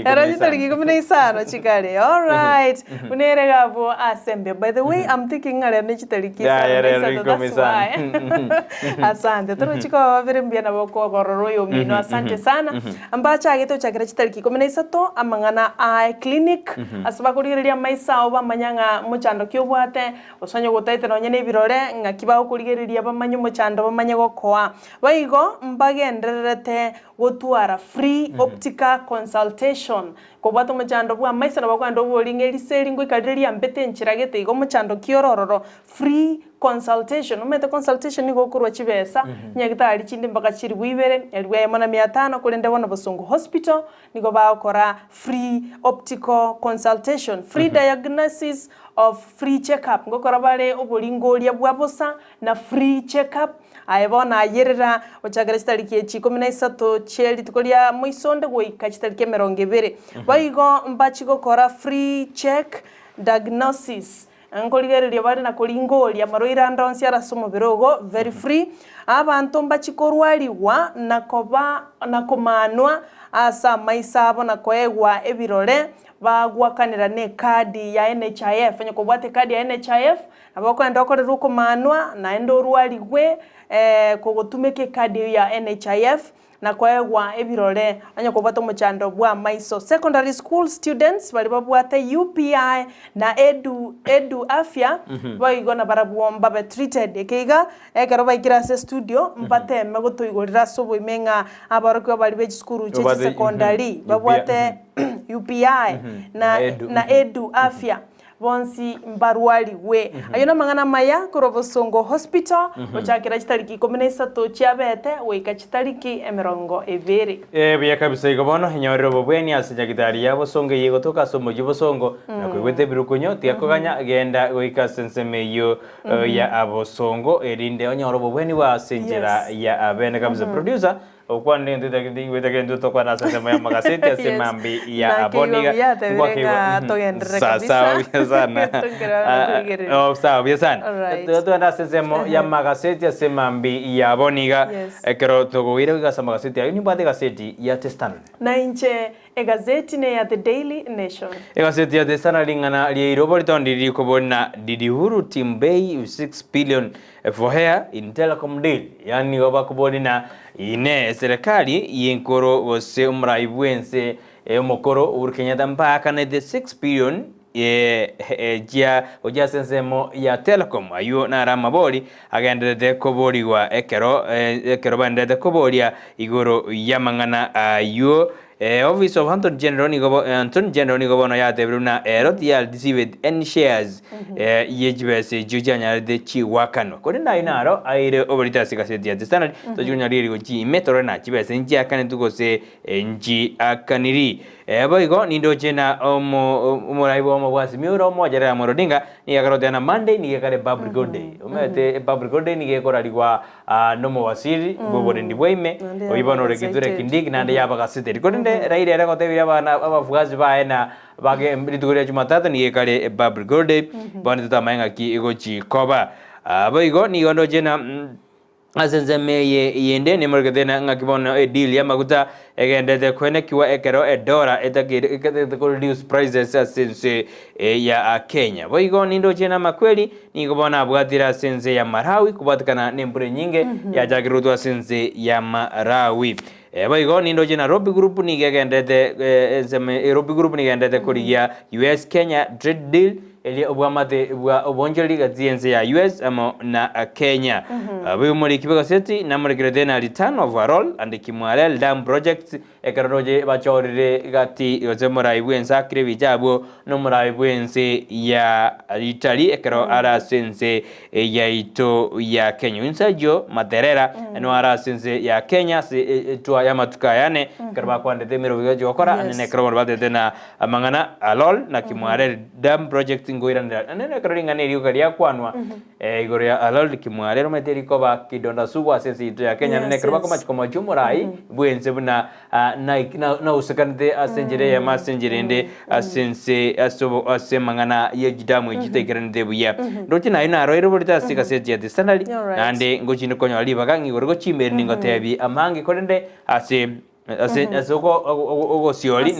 era chitariki 15 chikale all right unerega abo asembe by the way I'm thinking ngale ne chitariki 15 asante toro chiko vere mbia na boko gororo yo mino asante sana ambacha ageto chagara chitariki 13 amangana eye clinic asaba kurigereria maisa oba manyanga muchando kyobwate osonyo gotaite no nyene birore ngakiba okurigereria bamanyo muchando bamanye gokoa baigo mbagendererete gotwara free optical consultation kobwato muchando bwa maisa na bakwando boringeri seringo ikadireria mbete nchiragete igo muchando kiorororo free consultation umete consultation nigo kurwa chibesa nyagitari chindi mpaka chiri bwibere elwe yamana 500 kulende bona Bosongo Hospital nigo bakora free optical consultation free diagnosis of free checkup ngokora bare obolingolia bwabosa na free checkup ayebona ayerera ochagara chitariki 13 cheli tukolia muisonde goika chitariki 20 baigo mbachigo kora free check diagnosis ngoligereria bari na kolingolia maroira ndonsi arasumo birogo very free abantu mbachikorwaliwa na komanwa asa maisabo na koegwa ebirore bagwakanira ne kadi ya NHIF enye kobwate kadi ya NHIF abakwenda okorera ukomanwa na endo rwaligwe kogotumeke kadi ya NHIF na kwaegwa ebirore anya kobwata muchando bwa maiso secondary school students bali babwate UPI na edu afya baigona barabwomba be treated ekeiga ekero baikira se studio mbate megotoigorira sobo imenga abarokyo bali be school cheche secondary babwate UPI na edu afya bonsi mbarwali we ayona mangana maya kuro Bosongo Hospital ochakira chitariki 13 chiabete weka chitariki 20 biya kabisa igobono nyorero bobweni asijagitari ya Bosongo yego toka somo Bosongo na kwegwete birukunyo tiakoganya agenda weka sensemeyo ya Abosongo erinde onyoro bobweni wa senjera ya abene kabisa producer okwande ndidagindi wetagendo to kwa sema ya magazeti asemambi ya aboniga kwa togendere kabisa sana sawa sana to anda sema ya magazeti asemambi ya aboniga kero to goire ga sama magazeti ayo ni bade gazeti ya Testan na inche gazeti ne ya The Daily Nation gazeti ya Testan lingana li Robert Ondiri kobona didi huru timbei 6 billion for hair in telecom deal yani oba kubodina ine serikali yenkoro wose umraibwense mokoro urkenyata mpaka na the 6 billion oja sensemo ya telecom ayo na ramabori agendete kobori wa ekero bandete koboria igoro yamangana ayo Office of Anton General ni gobono ya tebruna erot ya with any shares yejbese jujanya de chi wakano kone na inaro aire oborita sikaseti ya standard to junya riri go chi metoro na chibese nji akane tugose nji akaniri boigo nindo chena umuraibo omo bwasi miuro mo jara morodinga ni yakarote na Monday ni yakare public holiday umete public holiday ni gekora ligwa nomo wasiri bobore ndibweme oibono rekiture kindiki na ndi yaba kasete konde raire era gote bana abafugazi baena bage mbitugure Jumatano ni yakare public holiday bwana tutamaenga ki igochi koba boigo ni gondo chena asenze yende ni morgadena ngakibona deal ya maguta egendete kwene kiwa ekero edora etakire reduce prices asense ya Kenya boigo nindo chena makweli ni kubona bwatira asense ya Marawi kubatikana nembure nyinge ya jagirutu asense ya Marawi boigo nindo chena Robi Group ni gegendete Robi Group ni gegendete kurigia US Kenya trade deal eli obwamate obonjoli gazienze ya US ama na Kenya muri kibega seti na muri gredena return overall and kimwalel dam project ekaroje bachorire gati yozemora ibwensa krevijabo no mura ibwense ya Italy ekero ara sense ya ito ya Kenya insajo materera no ara sense ya Kenya se twa ya matukayane karba kwande temero bigajo okora anene kro bade tena amangana alol na kimwalel dam project ngoiranda anene karinga ne rio karia kwanwa igoria alol kimwalel meteriko ba kidonda suwa sense ito ya Kenya nene karba kama chikomo jumurai bwense buna na usakande asenjere ya masenjerende asense asobo asemangana yejidamu ejitegerende buya ndoti na ina roiro borita sikaseti ya standard ande ngojino konyo ali bagangi gorgo chimeri ningotebi amangi korende ogo sioli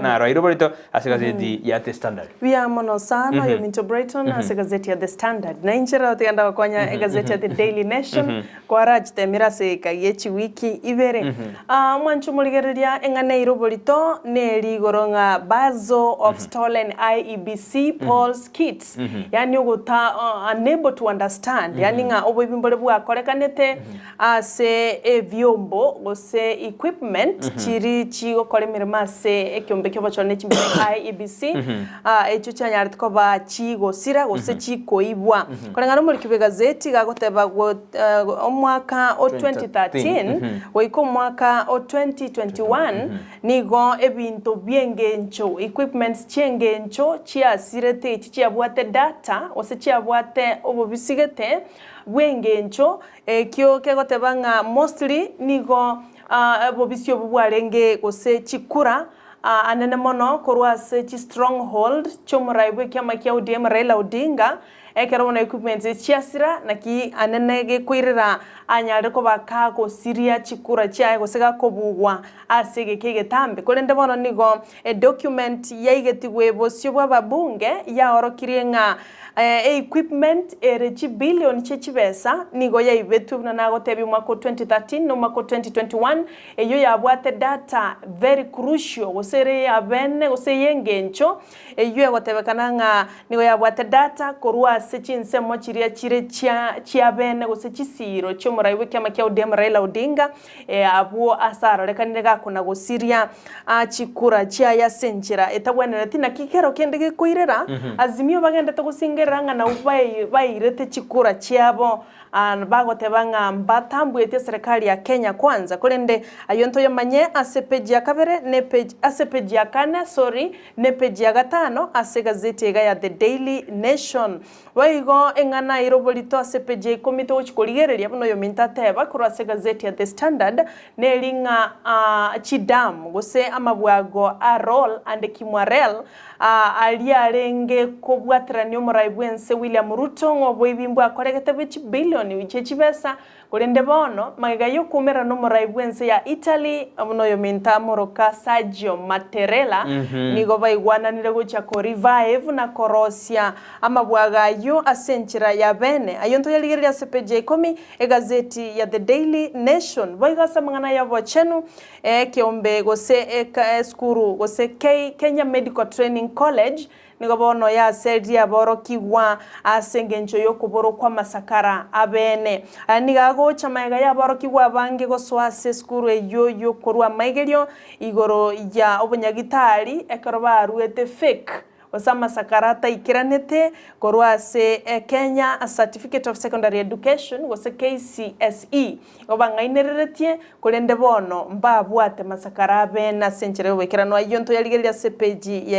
na roiro borito asikaseti ya the standard via mono sana yo minto Brighton asikaseti ya the standard na inchera otiganda kwanya gazeti ya the Daily Nation kwa rajte mirase kayechi wiki ibere mwanchu muligereria engane iroborito neri goronga bazo of stolen IEBC polls kits yani uguta unable to understand yani nga obibimbole bwa korekanete ase evyombo gose equipment chiri chigo kolemere mase ekyombe kyo bachone chimbe IEBC echo chanyarite ko ba chigo sira gose chikoibwa korengana muri kibegazeti gagoteba omwaka o 2013 oiko mwaka o 2021 nigo ebinto byengencho equipments chengencho chiasirete chiabwate data ose chiabwate obobisigete bwengencho kyo kegoteba nga mostly nigo bobisio bubwarenge gose chikura anene mono korwase chi stronghold chomuraibwe kyama kya ODM Raila Odinga ekero na equipment chiasira naki anenege kwirira anyare ko bakako siria chikura chae gosega kobugwa asege kege tambe kolende bono nigo document yaigetigwe bosio bwa babunge ya orokirenga equipment erechi billion chechibesa nigo yaibetu na nagotebi mwaka 2013 no mwaka 2021 eyo yabwate data very crucial gosere ya bene gose yengencho eyo yagotebekana nga nigo yabwate data korwa sechinse mochiria chire chia bene gose chisiro cyo muraiwe kyama kya ODM Raila Odinga abo asara rekanire gakona gosiria chikura chia ya senjira etabwenera tina kikero kendege koirera azimio bagenda to gusingeranga na bayirete chikura chiabo bagotebanga mbatambwete serikali ya Kenya kwanza kolende ayonto yamanye asepeji ya kabere ne page asepeji ya kane ne page ya gatano ase gazeti ya The Daily Nation waigo engana irobolito asepeji komito uchikoligereria buno yo mintateba kura ase gazeti ya The Standard nelinga chidam gose amabwago a roll and kimwarel aliarenge kobwatrani omuraibwense William Ruto ngobwibimbo akoregete bichi billion wichechibesa kolende bono magega yo kumera no muraibwense ya Italy amuno yo minta moroka Sergio Mattarella nigo baigwana nire gocha ko revive na korosia amabwaga ayo asenchira ya bene ayo nto yaligereria sepeje 10 egazeti ya The Daily Nation boigasa mangana ya bochenu kiombe gose skuru gose Kenya Medical Training College nigo bono ya sedia boro kiwa asengencho yokuboro kwa masakara abene nigago chamayega ya boro kiwa bange goswase skuru eyo korwa maigerio igoro ya obonyagitari ekoroba aruete fake osama sakarata ikiranete korwase Kenya Certificate of Secondary Education gose KCSE obangainereretie kurende bono mbabwate masakara bena senchire wekirano ayonto yaligeria sepeji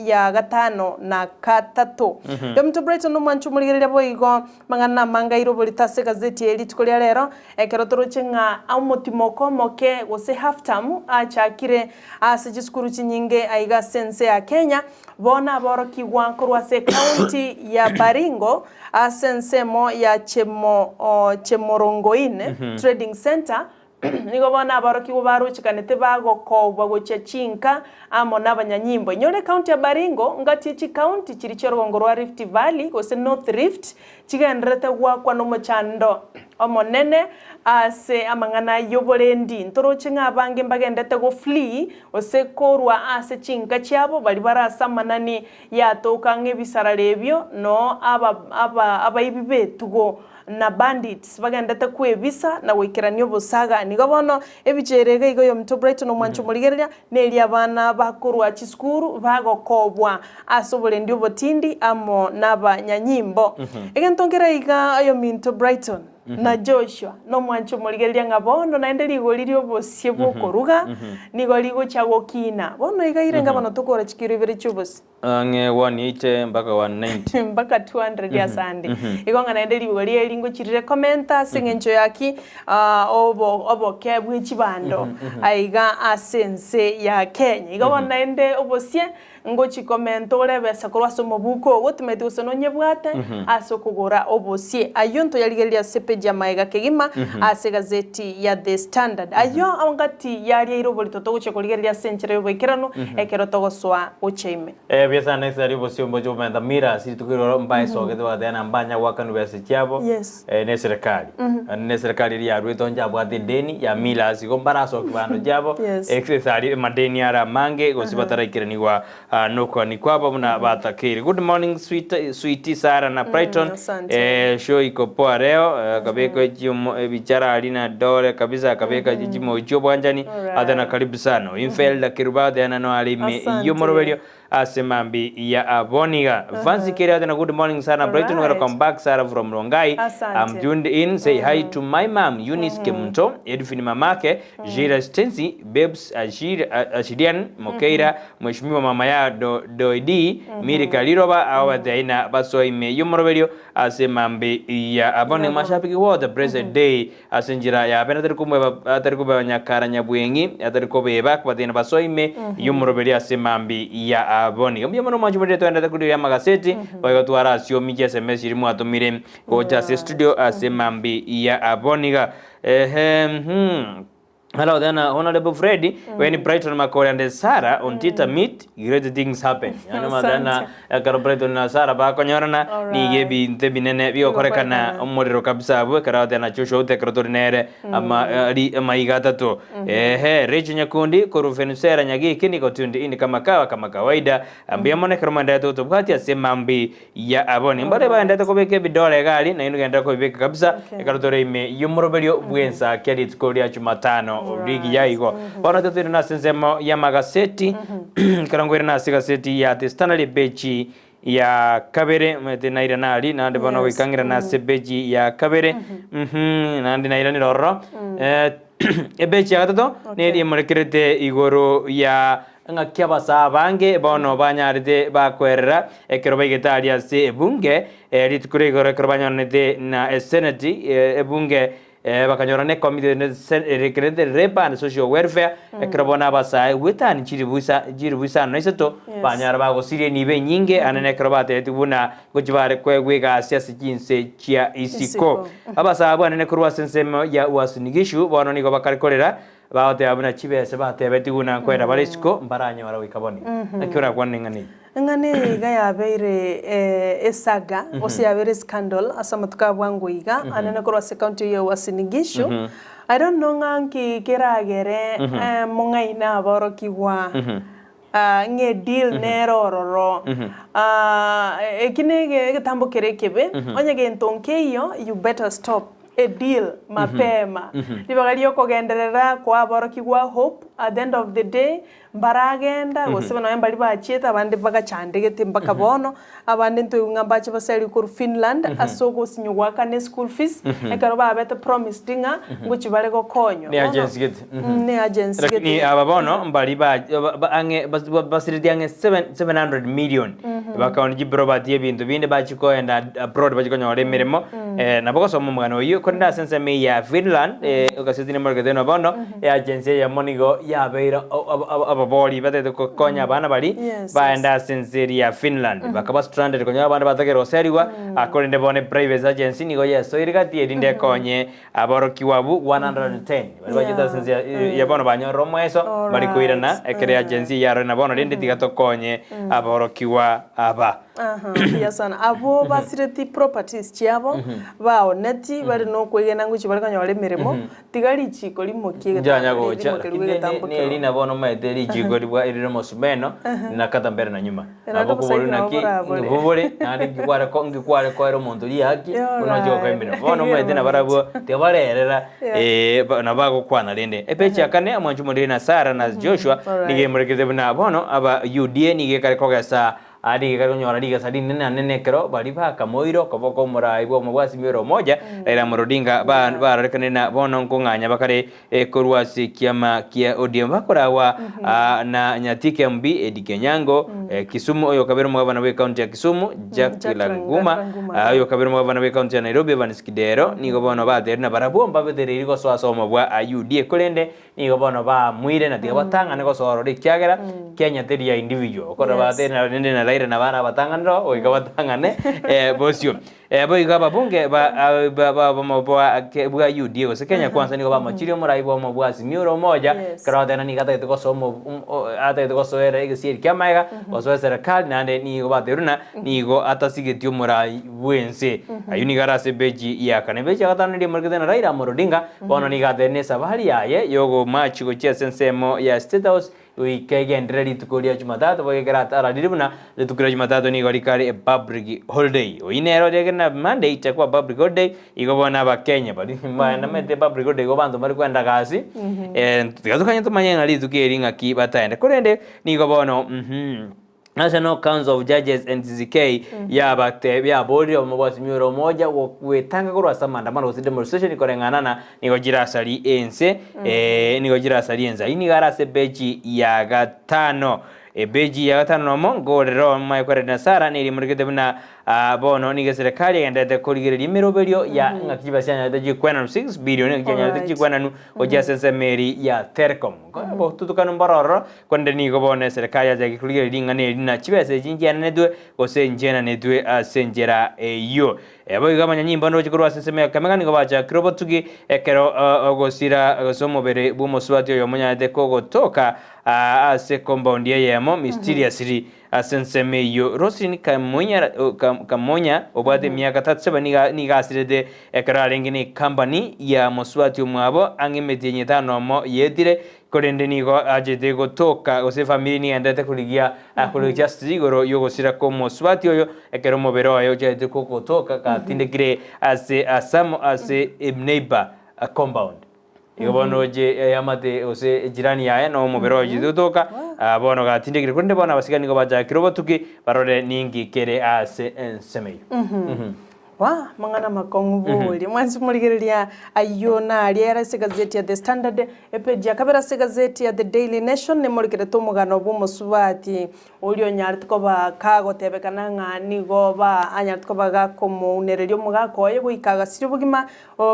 ya gatano na katatu yomto Brighton no manchu muligeria boigo mangana mangairo bolitase gazeti elitukolia lero ekerotoro chenga amutimoko moke gose half term achakire asejискuru chinyinge aiga sense ya Kenya bona boro kiwankurwa se county ya Baringo asensemo ya Chemorongoine Trading Center nigo bona boro kiwaru chikanete bago ko chinka amo nabanyanyimbo nyore county ya Baringo ngati chi county chiri chorongorwa Rift Valley gose North Rift chigendrete kwa no mochando omonene ase amangana yoborendi ntoro chinga abange mbagendete go flee ose korwa ase chinka cyabo bari barasamanani yatoka ngebisara rebyo no aba ibibetugo na bandits bagendete kwebisa na wekiranyo bosaga nigo bono ebicherega igo yomto Brighton omwancho muligereria neli abana bakorwa chiskuru bagokobwa asoborendi obotindi amo nabanyanyimbo egentongera iga yominto Brighton na Joshua no mwancho muligereria ngabono naende ligoliri obosie bokoruga nigoligo chagokina bono igaire ngabano tokora chikiro ibere chubosi nge 180 mpaka 190 mpaka 200 ya sande igonga naende ligoli elingo chirire commenta singencho yaki obo kebwe chibando aiga asense ya Kenya igabona naende obosie ngochi comment olebesa korwaso mobuko gotumete usononye bwate asokugora obosie ayonto yaligeria sepeji ya maega kegima ase gazeti ya The Standard ayo angati yari irobolito togoche koligeria senchire yobekerano ekerotogoswa ucheime biasa next ari bosio mbojo menda mira si tukiro mbaye sogetwa wadana mbanya wakanu bese cyabo ne serikali ya rweto njabo ati deni ya mila sigombara so kibano jabo excessary madeni ara mange gosibatara ikiraniwa noko ni kwabo na batakiri. Good morning sweetie Sara na Brighton show iko poa leo kabeko bichara alina dole kabisa kabeka jimo icho bwanjani adana karibu sana infeld kirubade no alime yomorobelio asemambi ya aboniga fancy kiri adana. Good morning Sara Brighton, welcome back Sara from Rongai. I'm tuned in. Say hi to my mom Eunice Kemunto, Edfini mamake Jira Stensi Babes Ashidian Mokeira mheshimiwa mama ya Doidi Miri Kaliroba awadaina basoime yomorobelio asemambi ya abone mashabiki wote present day asenjira ya atarikuba nyakara nyabwengi atarikobeba kwatina basoime yomorobelio asemambi ya aboni ombye mono manjumire twenda takudi ya magaseti bagatwara sio mije SMS irimu atumire koja studio asemambi ya aboniga hello then honorable Freddy when Brighton Makori and Sarah on Twitter meet great things happen yani madana Brighton na Sarah ba konyorana ni gebi ntebinene bio korekana omorero kabisa bwe karate na chosho tekrotorinere ama igata to Rich Nyakundi korufenusera nyagi kini kotundi ini kama kawaida ambia mone kromanda to bwati asemambi ya aboni mbale ba ndata kobeke bidole gali na inu genda kobeke kabisa karotore ime yomorobelio bwensa kedi tkolia Jumatano ligi yaigo bana tetu na sensemo ya magaseti karangwera na sigaseti ya The Standard bechi ya kabere mete naira nali na ndebana wikangira na sebeji ya kabere na ndi naira ni roro ebechi ya gatato ne murekerete igoro ya ngakia basa bange bono banyarite bakwerera ekeroba igetaria se ebunge litukure igoro kerobanyonete na senate ebunge bakanyorane committee rekrete repa and social welfare ekrobona basa witani chiribusa no iseto banyara bago sirie nibe nyinge anene krobate tubuna gojibare kwegwega asiasi jinse chia isiko abasa abana ne kurwa sensemo ya wasinigishu bono nigo bakarikorera baote abuna chibese batebe tuguna kwera balesiko mbaranyo barawikaboni akira kwanengani ngane ga yabeire esaga ose yabeire scandal asama tukabwangu iga anene korwa se county ya Wasinigishu. I don't know nganki keragere mongaina aborokigwa nge deal nerororo ekine getambo kerekebe onye gentonke iyo you better stop a deal mapema libagaliyo kogenderera kwa aborokigwa hope at the end of the day baragenda goseba no mbali bacheta abandi bagachandegete mpaka bono abandi ntuyunga bache basali ku Finland asoko sinyugwa kane school fees ekaro babete promise dinga nguchi bale go konyo ni agency gete ni agency gete ni ababono mbali ba ange basiridi ange 700 million bakaoni jibrobati ebintu binde bachiko enda abroad bachiko nyore mirimo naboko somo mugano yo konda sense me ya Finland okasitini market no bono agency ya monigo ya beira ababoli batete ko konya bana bali baenda sense ya Finland bakaba stranded konya bana batakero seriwa akorinde bone private agency nigo yeso irigati edinde konye aborokiwabu 110 bali bachita sense ya bono banyoro mweso bali kuirana ekere agency ya rena bono rinde tigato konye aborokiwa aba yasana abo basireti properties chiabo bao neti bali no kwegena nguchi bali kanyole mirimo tigali chiko limokiega njanya gocha ni elina bono maiteri chiko libwa iriro mosumeno nakata mbere na nyuma abo kubolo naki ngubole nandi ngikware ko ero muntu yaki unojo kwemira bono maite na barabo tebarerera na bago kwana rende epechi akane amanju muri na Sara na Joshua nige murekeze bana bono aba UDA nige kare kogesa adi karo nyora diga sadi nene kero bali ba kamoiro koboko murai bo mubwasi miro moja era murodinga ba rekanena bono ngunganya bakare korwasi kiama kia ODM bakorawa na nyatike mbi edikenyango Kisumu oyo kabero mugabana we county ya Kisumu Jack Languma oyo kabero mugabana we county ya Nairobi Vanskidero nigo bono ba derina barabomba bedere iko so asoma bwa ayudi kolende nigo bono ba muire na tiga batanga ne ko so ro dikyagera Kenya teri ya individual ko ba derina nende na laire na bana batangano oiga batangane bosio boiga babunge ba mabwa bwa UDA ose Kenya kwanza nigo ba machirio murai bo mabwa simiro moja karada na nigata to somo ata to so era igisi kyamaiga oso serikali nande nigo ba deruna nigo atasigetio murai wense ayuni garase beji ya kane beji gatano ndi markete na Raila Morodinga bono nigata ne sabali yaye yogo machi go chia sensemo ya State House weekend tukulia Jumatano boigera tara diribuna tukulia Jumatano ni gorikari public holiday oinero degena Monday itakuwa public holiday igobona ba Kenya bali na mete public holiday go bantu bari kwenda kazi tukazukanya tumanye ngali tukeringa ki bataende kurende ni gobono National Council of Judges NCCK ya bakte ya bodi ya mabwasi miro moja wetanga kurwa samanda mano uside demonstration ikorenganana nigo jirasali ense nigo jirasali enza ini garase beji ya gatano beji ya gatano no mongo ro mai kwere na Sara ni limurikete bina bono ni serikali endete kuligirira imiroberio ya ngakibasanya de kwena 6 billion Kenya de kwena oja sense meri ya Telecom ko tutukana mbaroro kwende ni go bone serikali ya kuligirira ingane na chibese jinjana nedwe ose njena nedwe asenjera yo ebo igamanya nyimbo ndo chikurwa senseme kamega ni go bacha krobotugi ekero ogosira somo bere bumo swati yo munya de kogo toka ase compound yemo mysteriously asenseme yo Rosin kamonya obade miaka 37 ni gasirede ekara rengini company ya moswati umwabo angemetenye tano mo yedire korende nigo ajede go toka ose family ni andate kuligia akuligia sigoro yogo sira ko moswati oyo ekero mobero ayo jede ko toka ka tindegire ase asamo ase neighbor compound igobono je yamate ose jirani yae no mobero jidutoka bono ga tindegire kunde bona basigani go baja kirobotuki barore ningi kere ase ensemei wa mangana makongu boli mwanzi muligerelia ayona aliera se gazeti ya The Standard epeji akabera se gazeti ya The Daily Nation ne muligere to mugano bumo subati ulio nyartu ko ba kago tebekana ngani go ba anyartu ko ba gakomo unerelio mugako ye guikaga siri bugima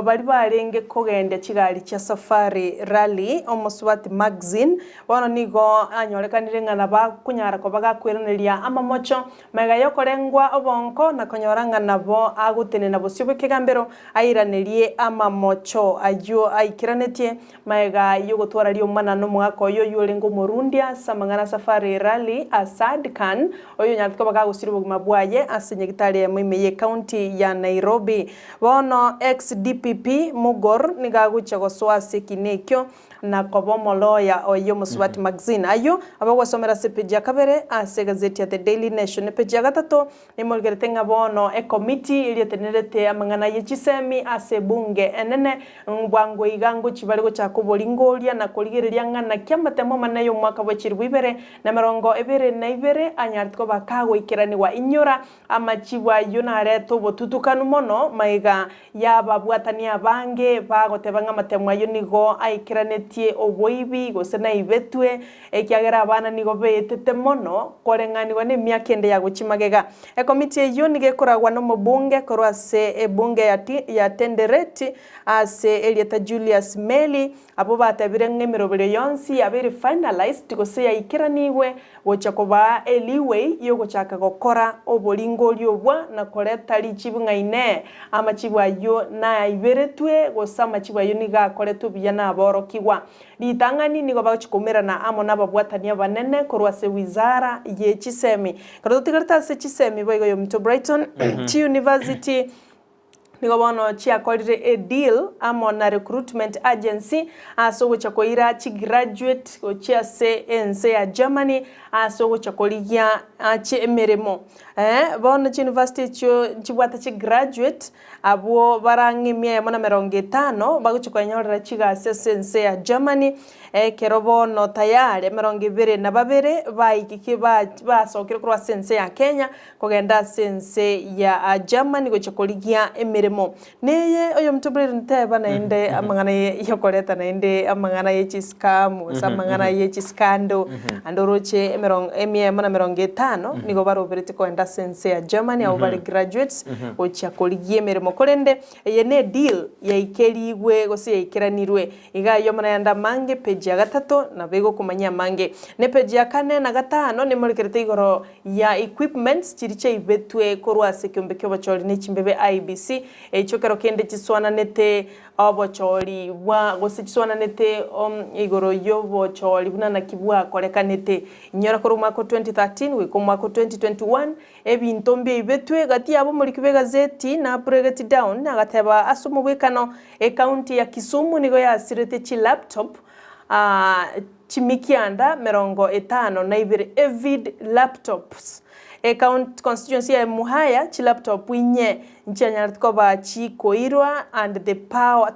bari barenge kogende kigali cha Safari Rally omosubati magazine bono nigo anyorekanire ngana ba kunyara ko bagakwerenelia amamocho mega yokorengwa obonko na konyoranga nabo agutenena bosyo kigambero airanerie amamocho ayo aikiranetie maega yo gutwara rio manano mwaka oyo yulengo morundia samangana safari rally Asad Khan oyo nyatko baga gusiri bugima bwaye asenyegitari ya mwimeye county ya Nairobi bono ex DPP Mugor nigagucha goswa sekinekyo na kobomo lawyer oyo musubati magazine ayo abagwasomera sepeja kabere ase gazeti ya The Daily Nation peja gatatu nimolgerete ngabono e committee ili tenerete amangana yechisemi ase bunge enene ngwango igango chibali go chakubolingoria na koligereria ngana kyamatemo manayo mwaka bwechiribere na merongo ebere na ibere anyartko bakago ikirani wa inyora amachibwa yona reto botutukanu mono maiga yababwatania bange bagotebanga matemo ayo nigo aikirane oboibi gosena ibetwe ekiagera abana nigo betete mono korenganiwa ne myakende ya guchimagega committee yo nigekoragwa no mubunge korwase ebunge ya Tendereti ase Elieta Julius Meli abo batabire ngemirobere yonsi abiri finalized gose ya ikiraniwe gochakoba eliwe yo gochaka gokora obolingoli obwa na koreta lichibungaine amachibwa yo na iberetwe gosama chibwa yo niga koretu biyana aborokiwa litangani nigo bachikomera na amo nababwatania banene korwase wizara ye chisemi karotigarta se chisemi boigo yo mto Brighton chi university nigo bono chia kolire a deal amo na recruitment agency aso gocha koira chi graduate gocha se ense ya Germany aso gocha koligia chi emeremo bono chi university chibwata chi graduate abo barangi mia mona 50 bagocha konyora chiga se ense ya Germany kerobo no tayari 22 baikiki basokere kwa sense ya Kenya kogenda sense ya Germany gocha koligia emeremo neye oyo mtubiri nteba na inde amangana yokoleta na inde amangana yechiscam samangana yechiskando andoroche emie mona 50 nigo baroberete ko enda sense ya Germany au bali graduates ocha koligie meremo kolende yene deal ya ikeliwe gose ya ikiranirwe iga yo mona yanda mange page ya gatatu na bego kumanya mange ne page ya kane na gatano ne molekerete igoro ya equipments chiriche ibetwe korwase kyombekyo bacholi ne chimbebe IBC echokero kende chiswana nete abocholi bwa gose chiswana nete igoro yobo choli buna na kibwa kolekanete nyora ko mwaka 2013 wiko mwaka 2021 ebinto mbe ibetwe gati abo muri kibe gazeti na pregeti down na gateba asumu bwekano county ya Kisumu nigo ya sirete chi laptop chimikianda 50 na ibere Evid laptops constituency ya Muhaya chi laptop inye nchanyartko ba chi koirwa and the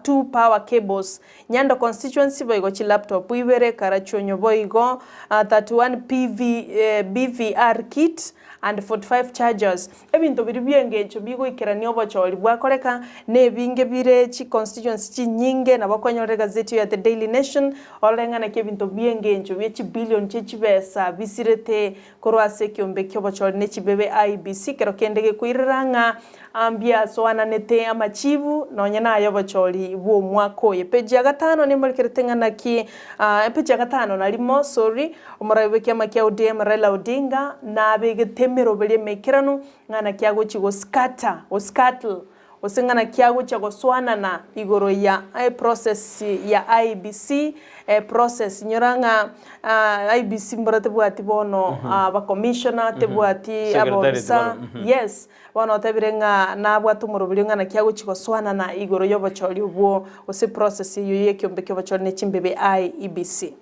two power cables nyando constituency boigo chi laptop ibere karachonyo boigo 31 BVR kit and 45 chargers ebinto biri byengecho bigo ikirani obocholi bwakoreka ne binge bire chi constituency chi nyinge na bakonyorega gazeti ya The Daily Nation olengana ke binto byengecho bye billion chibesa bisirete korwase kyombe kyobocholi ne chibebe IBC kero kendege kuiranga ambia soana nete amachivu nonya nayo bocholi bwo mwako ye page ya gatano ne molkeretengana ki page ya gatano nalimo sorry omurabe kya makia ODM Raila Odinga na begetemero bele mekirano ngana kyago chigo scatter osengana kyago chago swana na igoro ya process ya IBC process nyoranga IBC mborate bwati bono ba commissioner tebwati abonsa yes bono tabirenga na bwatu murubiri ngana kyago chigo swana na igoro yobocholi ubwo ose process yoye kyombeke bocholi ne chimbebe IBC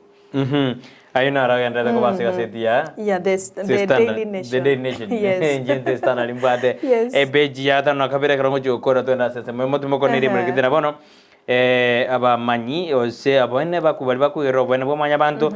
ayuna ragenda ko base gazeti ya The Daily Nation. The Daily Nation. Yes. Gente stana limbade Yes. beji ya tano kabere karongo jokora to na sese mo ko niri muri kidena bono aba manyi ose abone bakubali bakuyero bone bo manya bantu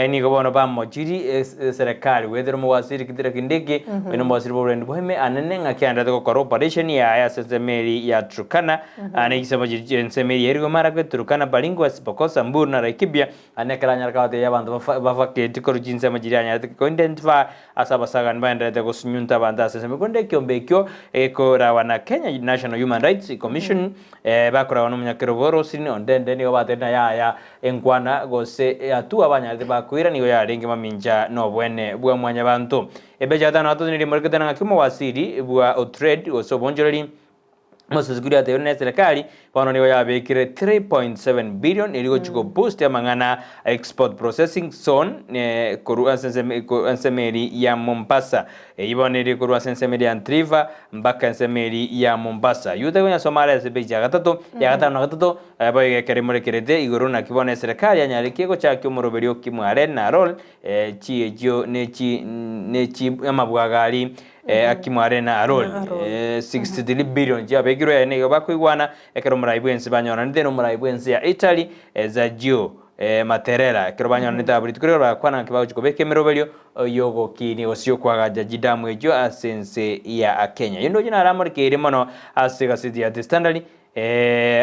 ni go bono ba mojiri serikali wedero mo wasiri kidira kindege beno mo wasiri bo rende boheme anene ngakianda ko corporation ya sesemeri ya Turkana ane kisema jiri sesemeri yerigo mara Turkana balingo asipokosa mburu na Laikibia ane kalanya kawate ya bantu bafake tikoro jinse majiri anya ko identify asaba sagan banda ko sunyunta banda seseme konde kyombekyo ko rawana Kenya National Human Rights Commission bakora wano munyakero borosini ondende niyo batena ya enkwana gose atu abanyalite bakwira niyo ya ringi maminja no bwene bwa mwanya bantu ebeja dana atu ni limoriketana ngakimo wasiri bwa trade oso bonjoreli Mosiziguri ate yone serikali pano niyo yabekire 3.7 billion iligo chiko boost ya mangana export processing zone kurua sensemeri ya Mombasa ibone iri kurua sensemeri ya Ntriva mpaka sensemeri ya Mombasa yuta kwenye Somalia sebeji ya gatatu abaye keremore kerete igoruna kibone serikali anyarikie ko cha kyumuroberio kimware na rol chiejo nechi amabwagali akimware na arol 63 billion ya begiro ya nego bakwigwana ekero muraibwense banyona ndeno muraibwense ya Italy za Gio Materera kero banyona ndaburi tukorera kwana kibago chikobeke meroberio yogo kini osio kwagaja jidamu ejo asense ya Kenya yindo jina aramori kire mono asiga city ya The Standard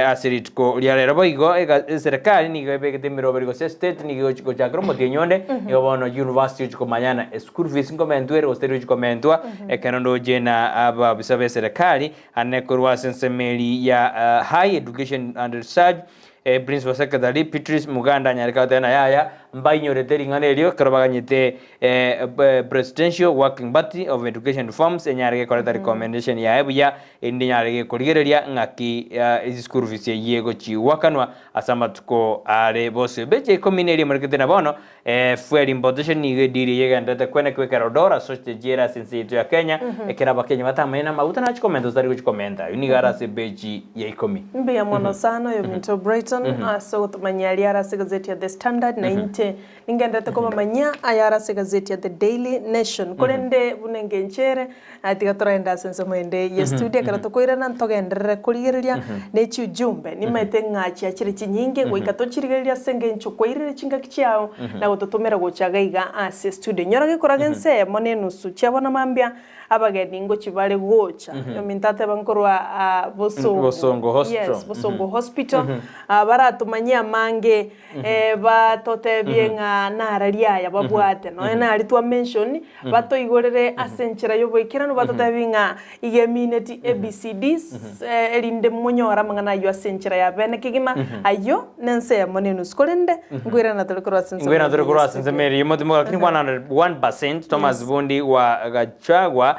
asiritko liarera boigo serikali ni gebeke meroberio se state ni go chakro motinyonde yobono university chiko manyana school fees ngomentwere osterio chiko mentwa ekanondo jena aba bisabe serikali anekorwa sensemeli ya high education and research principal secretary Patrice Muganda nyarika tena yaya mbainyo teringa nelio karabaganyite presidential working party of education reforms enyarike koleta recommendation ya ebuya indi nyarike koligereria ngaki school fees yego chi wakanwa asama tuko are bose beje komineri markete na bono fuel importation ni diri yega ndata kwene kwekera dora soste jera since ya Kenya ekera Kenya batamena mabuta na chikomento zari kuchikomenta unigara se beji ya ikomi mbe ya mono sana yo minto Brighton so tumanyali ara se gazeti ya The Standard na inte ningenda takoma manya ayara se gazeti ya The Daily Nation kolende bunenge nchere atiga torenda sense mwende ya studio karato koira na ntogendere kuligereria nechi ujumbe ni maite ngachi akiri kinyinge goikatochirigereria senge nchokoirire chinga kichao na gototomera gochagaiga ase studio nyorage koragense monenusu chabona mambia abageni ngo chibale gocha yo mintate bankorwa Bosongo Hospital Bosongo Hospital baratumanyia mange batote bienga nararia ya babwate no na alitwa mention batoigorere asenchera yo boikira no batote binga igemineti ABCDs elinde munyora mangana yo asenchera ya bene kigima ayo nense ya monenu skolende ngwira na tolekoro asense meri yimotimo lakini 101% Thomas Bundi wa Gachagua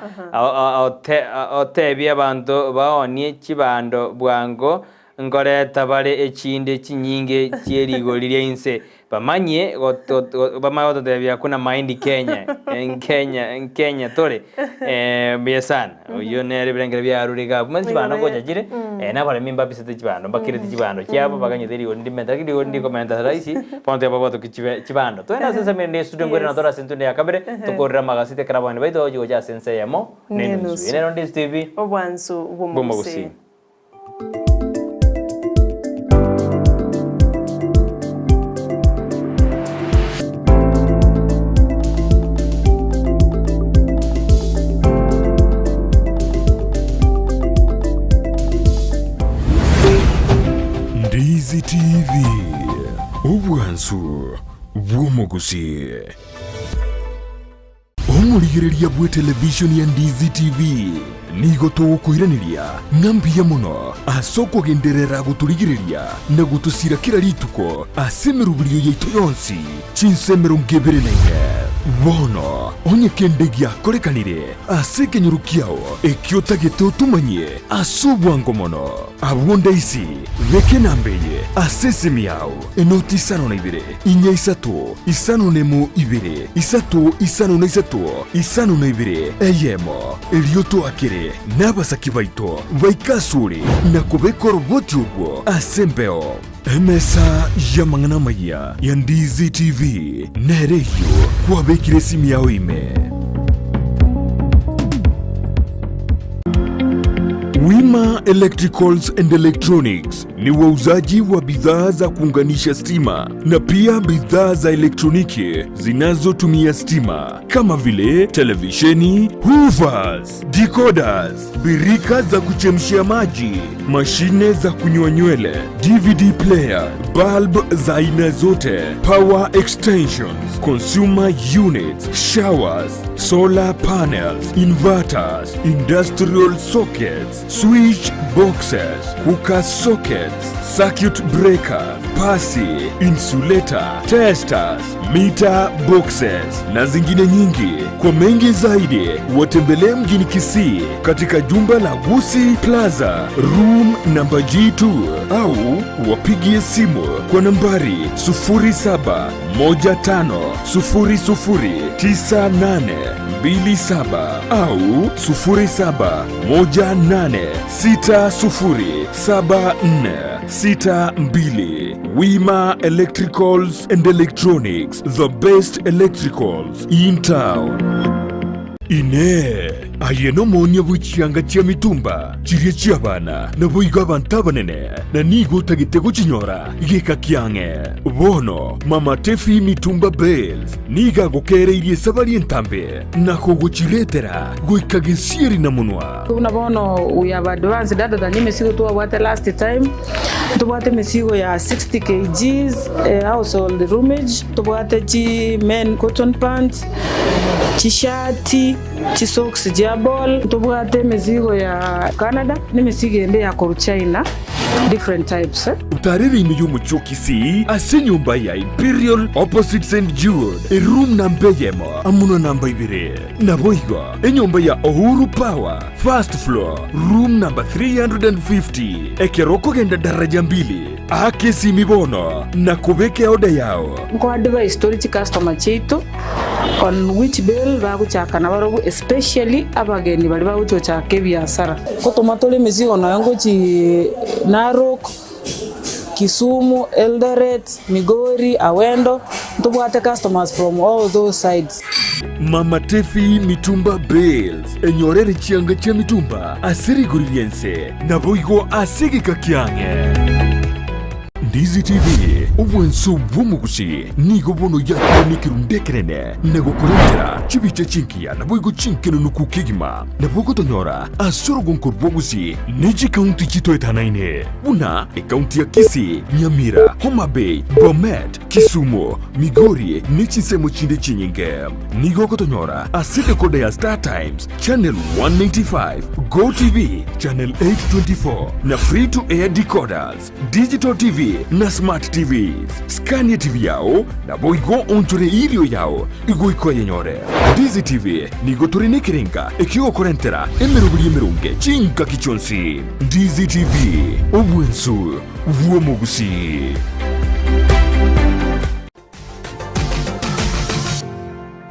otebye abantu baonie chibando bwango ngoreta bare echinde chinyinge chierigo liria inse bamanye bamagoto tebya kuna maindi Kenya tore biasana uyo nere birengere bya ruriga bumanzi bana goja jire na bare mimba bisete chibando bakirete chibando kyabo baganyeteri ndi mentaki ndi komenta raisi ponte babo to chibando to na sense mende studio ngore na tora sentunde yakabere to korra magasite karabane baito ojo ja sense yamo nenu ine Ndizi TV obwansu bumugusi Ndizi TV obwansu bumugusi omuligereria bwe television ya Ndizi TV nigo tugukuiraniria ngambia muno asoko genderera guturigireria na gutusira kira rituko asemerubirio yaitu yonsi chinsemero ngeberenenge bono onye kendegia korekanire aseke nyurukiao ekiotagete utumanye asubwango mono abonda isi veke nambeye asesemi yao enoti isano na ibere inya isatu isano nemu ibere isatu isano na isatu isano na ibere eyemo elioto akere n'abasaki baito baikasure na kubekora ubwoti ubwo asembeo emesa ya mangana maya ya Ndizi TV nereyo kwabekire simu yao ime Wima Electricals and Electronics ni wauzaji wa bidhaa za kuunganisha stima na pia bidhaa za elektroniki zinazotumia stima kama vile televisheni, hoovers, decoders, birika za kuchemshia maji, mashine za kunyoa nywele, DVD player, bulb za aina zote, power extensions, consumer units, showers, solar panels, inverters, industrial sockets, switch boxes, cooker sockets, circuit breaker, pasi, insulator, testers, meter boxes na zingine nyingi. Kwa mengi zaidi, watembelee mjini Kisii katika jumba la Gusii Plaza, room number G2 au wapigie simu kwa nambari 0715009827 au 0718607462. Wima Electricals and Electronics, the best electricals in town. Ine ayeno monya buchianga chia mitumba chirie chia bana na boiga banta banene na nigo tagitego chinyora gika kiange bono mama tefi mitumba bells niga gokere irie sabari entambe na kogochiretera goika gesieri na munwa una bono we have advanced data than mesigo to what last time to what mesigo ya 60 kgs household roomage to what chi men cotton pants chishati chisocks jabol tubwate mizigo ya Canada ni mizigo ende ya China different types utariri imeyumu chokisi ase nyumba ya Imperial opposite St. Jude room number yemo amuno namba ibire na boigo nyumba ya Uhuru Power first floor room number 350 ekeroko genda daraja mbili akesi mibono na kubeke oda yao kwa advice storage customer chetu on which bill baguchaka na barogo especially abageni bali baguchochaka biashara ko tomatole mizigo na yango chi Narok, Kisumu, Eldoret, Migori, Awendo tubwate customers from all those sides. Mama Tefi mitumba bells enyorere chianga cha mitumba asiri guriense na boigo asigi kakiange. Ndizi TV ubwenso bumugusi nigo bono yakire nikirundekerene nego kurentera chibiche chinkia na boigo chinkeno nukukigima na bogo tonyora asoro gonkor bogusi niji county chito etanaine una county ya Kisii, Nyamira, Homa Bay, Bomet, Kisumu, Migori nichi semo chinde chinyinge nigo kotonyora asite kode ya Star Times channel 195 Go TV channel 824 na free to air decoders digital TV na smart TVs. Scania TV yao na boigo onchore ilio yao igo iko yenyore. Ndizi TV nigo turine kirenga ekio korentera emerunge chinka kichonsi. Ndizi TV obwensu vuomugusi.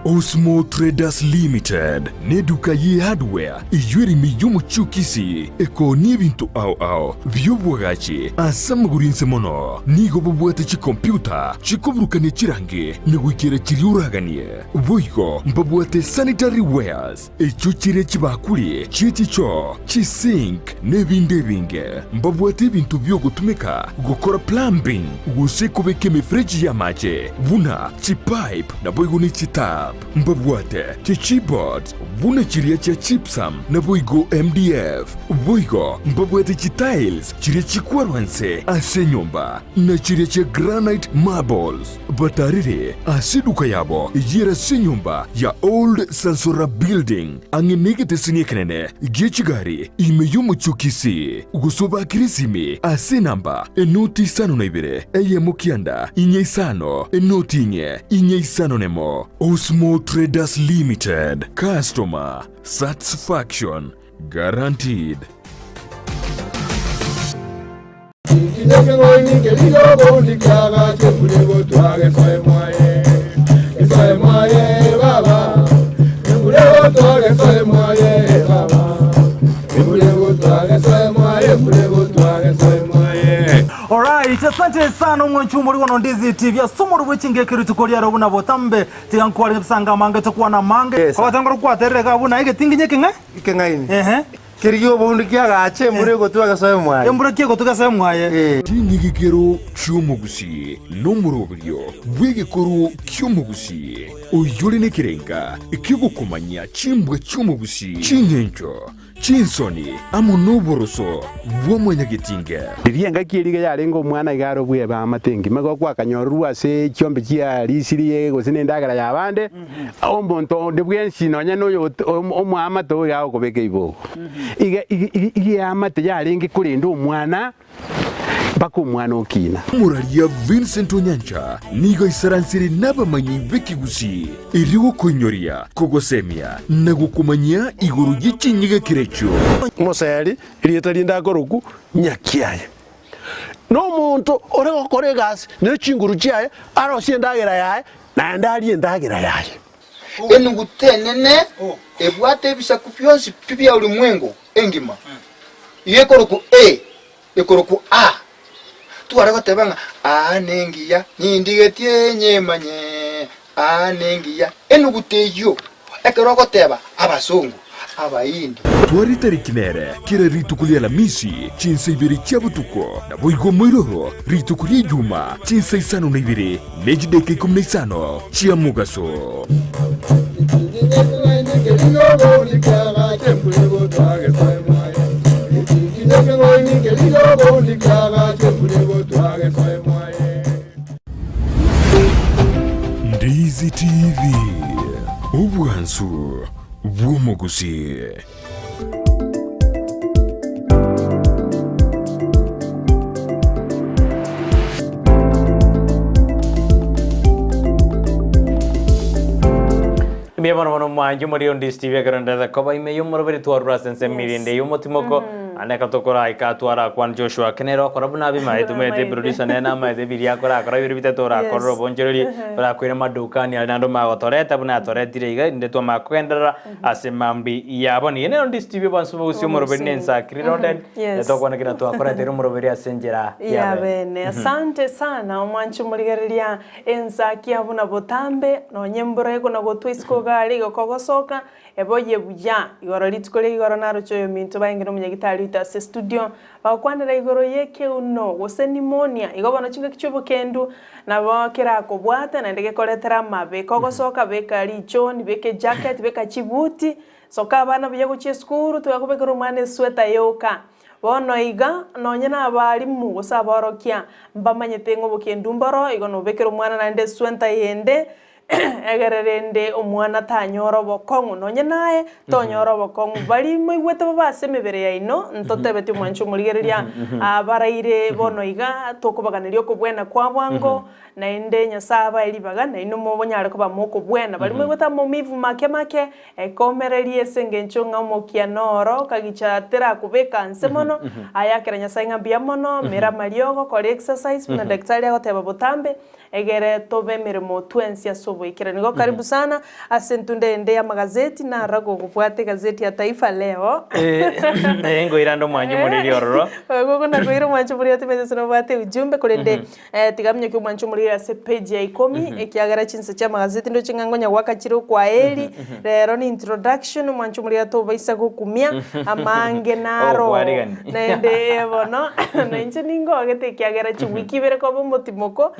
Osmo Traders Limited neduka ye hardware ijweri miyumu chukisi eko nibintu au byobwagachi asamugurinse mono nigo bubwate chi computer chikobrukane chirange negwikira chiriuraganie boigo mbabwate sanitary wares echuchire chibakuli chichicho chisink nebindebinge mbabwate bintu byogutumika gukora plumbing gusekubeke mifreji ya mache buna chipipe na boigo ni chita mbabwate chichibot buna chiria cha chipsam na boigo MDF boigo mbabwate chitiles chiria chikwarwanse ase nyumba na chiria cha granite marbles batarire asiduka yabo yera se nyumba ya old Sansora building angenegete siniekenene gechigari imeyumu chukisi gusoba kirisimi ase namba enoti sano na ibere eye mukianda inye isano enoti inye isano nemo Osmo Traders Limited. Customer satisfaction guaranteed. Alright, asante sana umwenchumu liko na Ndizi TV. Somo rubuchinge kiritukolia robuna botambe tiyankwali kusanga mange tokuwa na mange. Kwa tangoro kwa tereka buna ige tinginye kinga? Ikengaini. Kirigyo bundi kya gache mure go tuwa gasaye mwaye. Embure kye go tuwa gasaye mwaye. Tingi kero cy'umugusi n'umuroberio w'igikuru cy'umugusi uyuri n'ikirenga ikigukumanya cimbwe cy'umugusi cinkenjo chinsoni amunuboroso bw'umunyagitinga rienga kiriga yarengo mwana igaro bwe ba matengi mago kwa kanyoru ase cyombe kia risiriye gosine ndagara yabande ombonto ndebwensi nonya noyo omwama to yawo kobeke ibo iga amate yarenge kurinda umwana bako mwana okina muraria Vincent Onyancha nigo isaransiri n'abamanyi b'ikigusi iriwo konyoria kogosemia na gukumanya iguru y'ikinyiga kirecho moseri irietari ndagoroku nyakiaye no muntu ore gokore gas ne chinguru chiaye arosie ndagera yaye na ndari ndagera yaye enugutenene ebwate bisaku byose bibya ulimwengo engima yekoroku yekoroku tuwareko tebanga nengiya nindigetie nyemanye nengiya enuguteyo ekeroko teba abasungu abayindi twari tariki nere kira ritukulia la misi chinsa ibiri chabutuko na boigo moiroro ritukulia juma chinsa isano na ibiri nejideke kumna isano chia mugaso Ndizi TV ubwansu bw'umugusi. Miyamono mwanju muri Ndizi TV akaranda koba imeyo muroberi twarura sense mirinde yomotimoko aneka tokora ikatwara kwan Joshua kenero korabuna bima etumete producer nena maite biria kora kora biri bitatora korro bonjeri bara kwira madukani alando magotoreta buna toretire iga inde to makwendera asemambi yaboni ene Ndizi TV bansubo usyo muroberi nensa kriroden etokwana kina to akora tero muroberi asenjera yabene asante sana omwanchu murigereria Ensakia buna botambe no nyembura eko na gotwisko gali gokogosoka eboye buya igoro litukole igoro narucho yo minto bayingiro munyagitali tase studio bakwandira igoro yeke uno gose pneumonia igobona chinga kichubo kendu na bakera kobwata na ndege koletera mabe kogosoka bekali choni beke jacket beka chibuti soka bana bya guchie skuru twakobekero mwane sweta yoka bono iga nonyena abalimu gosa borokia mbamanyete ngo bokendu mboro igono bekero mwana na nde swenta yende egererende omwana tanyoro bokongu nonye naye tonyoro bokongu bali mwigwete babase mebere yaino ntotebete mwancho muligereria abaraire bono iga tokobaganirio kobwena kwa bwango na inde nyasaba elibaga na ino mobonyare koba moko bwena bali mwigweta momivu make ekomererie sengencho ngamokia noro kagicha kubeka nsemono ayakera nyasainga biamono mera mariogo kore exercise na daktari agoteba botambe egere tobe mirimo twensia sobo ikira nigo karibu sana asentunde ende ya magazeti na rago kufuate gazeti ya Taifa Leo ngo irando mwanyu muri ororo gogo na goiro mwanyu muri atebeze sono bate ujumbe kurende tigamye ku mwanyu muri ase page ya 10 ekiagara chinse cha magazeti ndo chingangonya wakachiro kwa eli rero ni introduction mwanyu muri atoba isa gukumia amange naro nende bono nenje ningo agete kiagara chi wiki bere ko mutimoko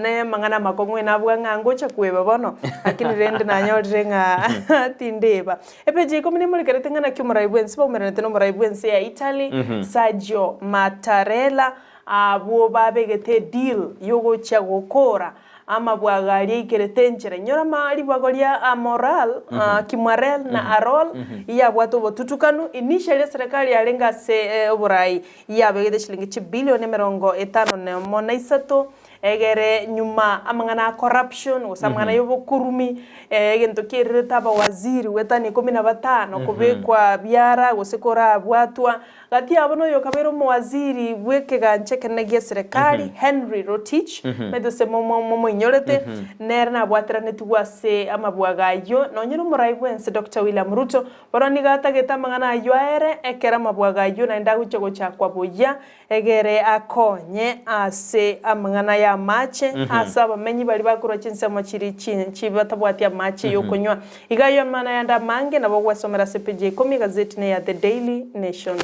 ne mangana makongwe na bwanga ngocha kweba bono akini rende na nyorire nga tindeba epeje ko mini muri karete ngana kyumura ibwensi bo merete no mura ibwensi ya Italy Sergio Mattarella abo babegete deal yogo cha gukora ama bwagari ikeretenjere nyora mali bwagolia amoral kimwarel na arol ya bwato botutukanu initially serikali yalenga se oburai ya begete shilingi bilioni 50 egere nyuma amangana corruption usamangana yobokurumi egento kireta ba waziri wetani 15 kubekwa biara gusekora bwatwa gati abono yo kabero mu waziri bweke ganche kenegie serikali Henry Rotich medose momo nyorete nere na bwaterane tugwase amabwagayo nonyero muraibwense Dr. William Ruto baroni gatageta mangana yoere ekera mabwagayo na ndaguche gochakwa boya egere akonye ase amangana ya mache asa bamenyi bali bakura chinsemo chiri chibatabwatia mache yokonywa igayo mana yanda mange nabo gwasomera CPJ komi gazeti ne ya The Daily Nation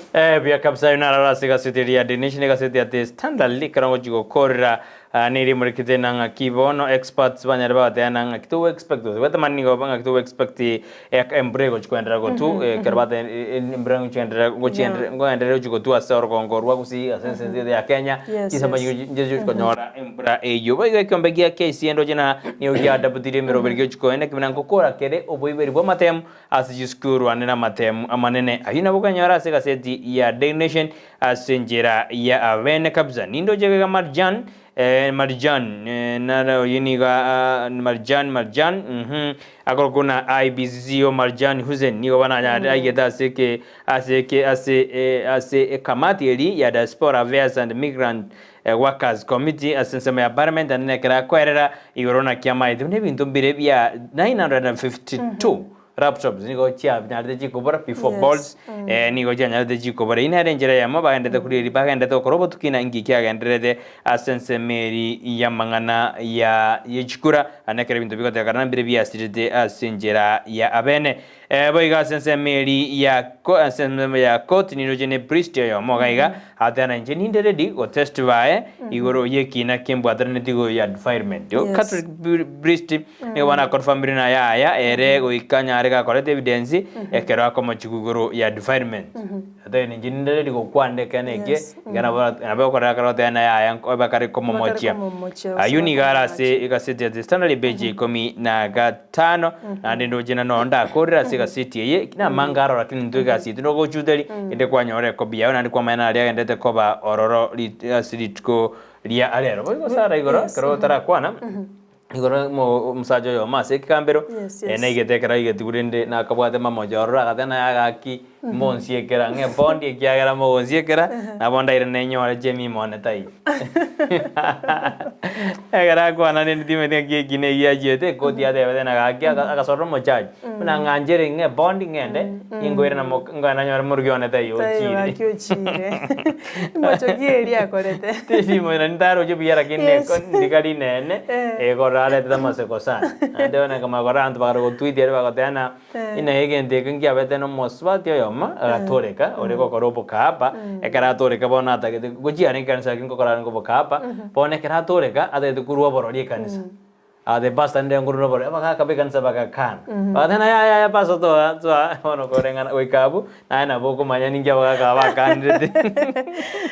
bia kabisa yunara gazeti ya The Nation gazeti ya The Standard likarango jigokora niri murikite nanga kibono experts banyarba batana nanga kitu expect weta manigo banga kitu expect embrego chikwendera go tu karbata embrego chikwendera go chiendera go endera chigo tu asor gongorwa Gusii asense ya Kenya kisamba njejo konyora embra eyo baiga kombe gia Kisii endo jena niyo ya dabutire mero bergyo chikoene kimango kora kere oboiberi bo matem asijiskuru anena matem amanene ahina bukanyara se gazeti ya The Nation asenjera ya avene kabza nindo jega marjan Marjan nara yiniga Marjan agor kuna IBCO Marjan Hussein nigo bana ya ayeda ase kamati eli ya Diaspora Affairs and Migrant Workers Committee asensema ya parliament anekera kwerera igorona kiama idu nebintu mbire bya 952 laptops nigo chia nyarde jikobora before balls nigo chia nyarde jikobora inare njera ya mabagende te kuri bagende to korobo tukina ingi kya gendrede asense meri ya mangana ya yechikura anekere bintu bigote karana bire bya siride asenjera ya abene boiga asense meri ya asense ya court nigo jene priest ya mogaiga atana njeni nderedi go testify igoro yekina kembo atrane tigo ya environment yo catholic priest ne wana confirm na ya ere go ikanya ga korete evidence ekero akomo chiguguru ya environment ate ni njindere digo kwande kaneke gana ba koraka karote na ya yanko bakari komo mochia ayuni gara se igasete the standard beji komi na gatano na ndo jina no nda korira se gasiti ye na mangaro lakini ndo gasiti ndo go chudeli inde kwanyore ko biya na kwa maana ali ndete koba ororo asiditko lia alero bogo sara igoro karo tara kwana igoro mo msajo yo mase kambero ene getekera igetigurinde na kabwate mamojoro agatena agaki monsiekera nge bondi ekiagera monsiekera na bonda irene nyore jemi monetai egara kwana ne ndime te kine ya jete koti ya debe na agaki agasoro mochaji na nganjere nge bondi ngende ingwere na ngana nyore murgione tai ochire mochogieri akorete tifi mo na ndaro je biara kinne ndigari nene egorale tamase kosana ndio na kama goranto bagaro Twitter bagatena ina egende kingia beteno moswatio yoma atoreka oreko koropo kapa ekara toreka bona atagete gojiane kanisa kinko korana ko kapa pone kara toreka ade kurwa borori kanisa ade basta ndeng kurno bor aba ka be kanisa baka kan adena ya paso to ono korenga oikabu na boko manya ningia baka kan rede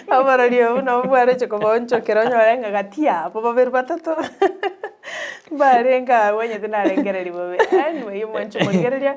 abarario no bware choko boncho keronyo renga gatia papa ber batato barenga wenye tinarengereri bobe anyway yo mwancho mongereria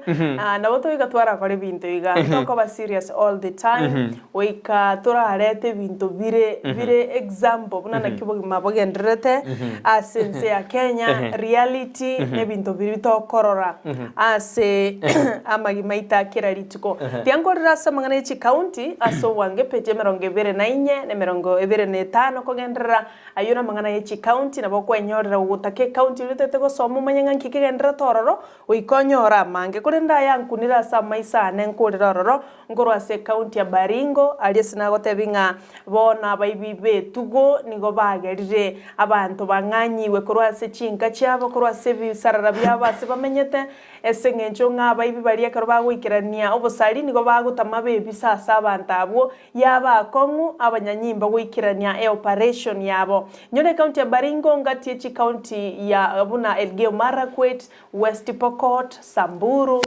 na boto igatwara kore bintu iga toko ba serious all the time oika tora arete bintu bire example buna na kibo mabogendrete asense ya Kenya reality ne bintu biri to korora ase amagimaita kirarituko tiango rasa mangana ichi county aso wange peje meronge bere na inye ne merongo ebere ne tano kogendra ayuna mangana ichi county na bokwa nyorera utake county lutete go somo manyenga kikigendra tororo uikonyora mange kurenda yankunira sama isane nkurira roro ngoro ase county ya Baringo aliesina gotebinga bona baibi betugo nigo bagerire abantu banganyiwe kurwase chinka cyabo kurwase bisarara byabase bamenyete ese ngencho ng'abaibi bari karoba gwikirania obosari nigo bagutama bebi sasa abantu abo yaba kongu abanyanyimba gwikirania operation yabo nyone county ya Baringo ngati echi county ya abuna Elgeyo Marakwet, West Pokot, Samburu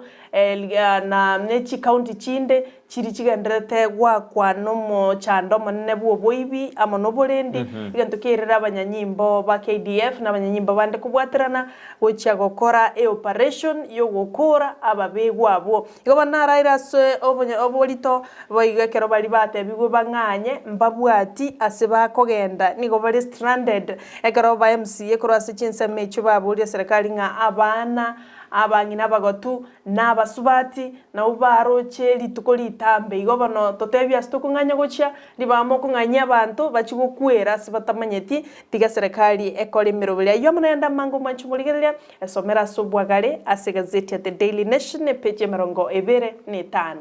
na nechi county chinde chiri chigendrete kwa nomo chando manene bwo boibi ama noborendi igantukirira abanyanyimbo ba KDF na abanyanyimbo bande kubwaterana gocha gokora operation yo gokora ababegwa abo igoba naraira se obolito boigekero bali bate bigwe banganye mbabwati aseba kogenda nigo bali stranded ekero ba MCA kurase chinseme chuba buri serikali nga abana abang'ina bagotu n'abasubati na ubaroche rituko ritambe igo bono totebia sitokung'anya gochia ribamo kung'anyia abantu bachigukwera sibatamanyeti tiga serikali ekora emirobere ayo munenda mango manchumurigereria esomera subwagare ase gazeti ya The Daily Nation page 25.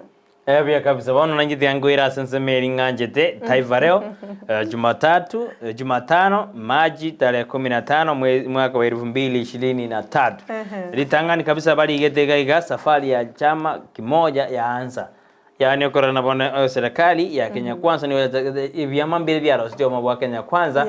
Ebya kabisa bono nangiti yanguira sensemeri nganjete taifa leo Jumatano Machi tarehe 15 mwaka wa 2023. Litangani kabisa bali igetega safari ya chama kimoja yaanza. Yani okora na bona serikali ya Kenya Kwanza ni vyama mbili vya rostio mwa Kenya Kwanza.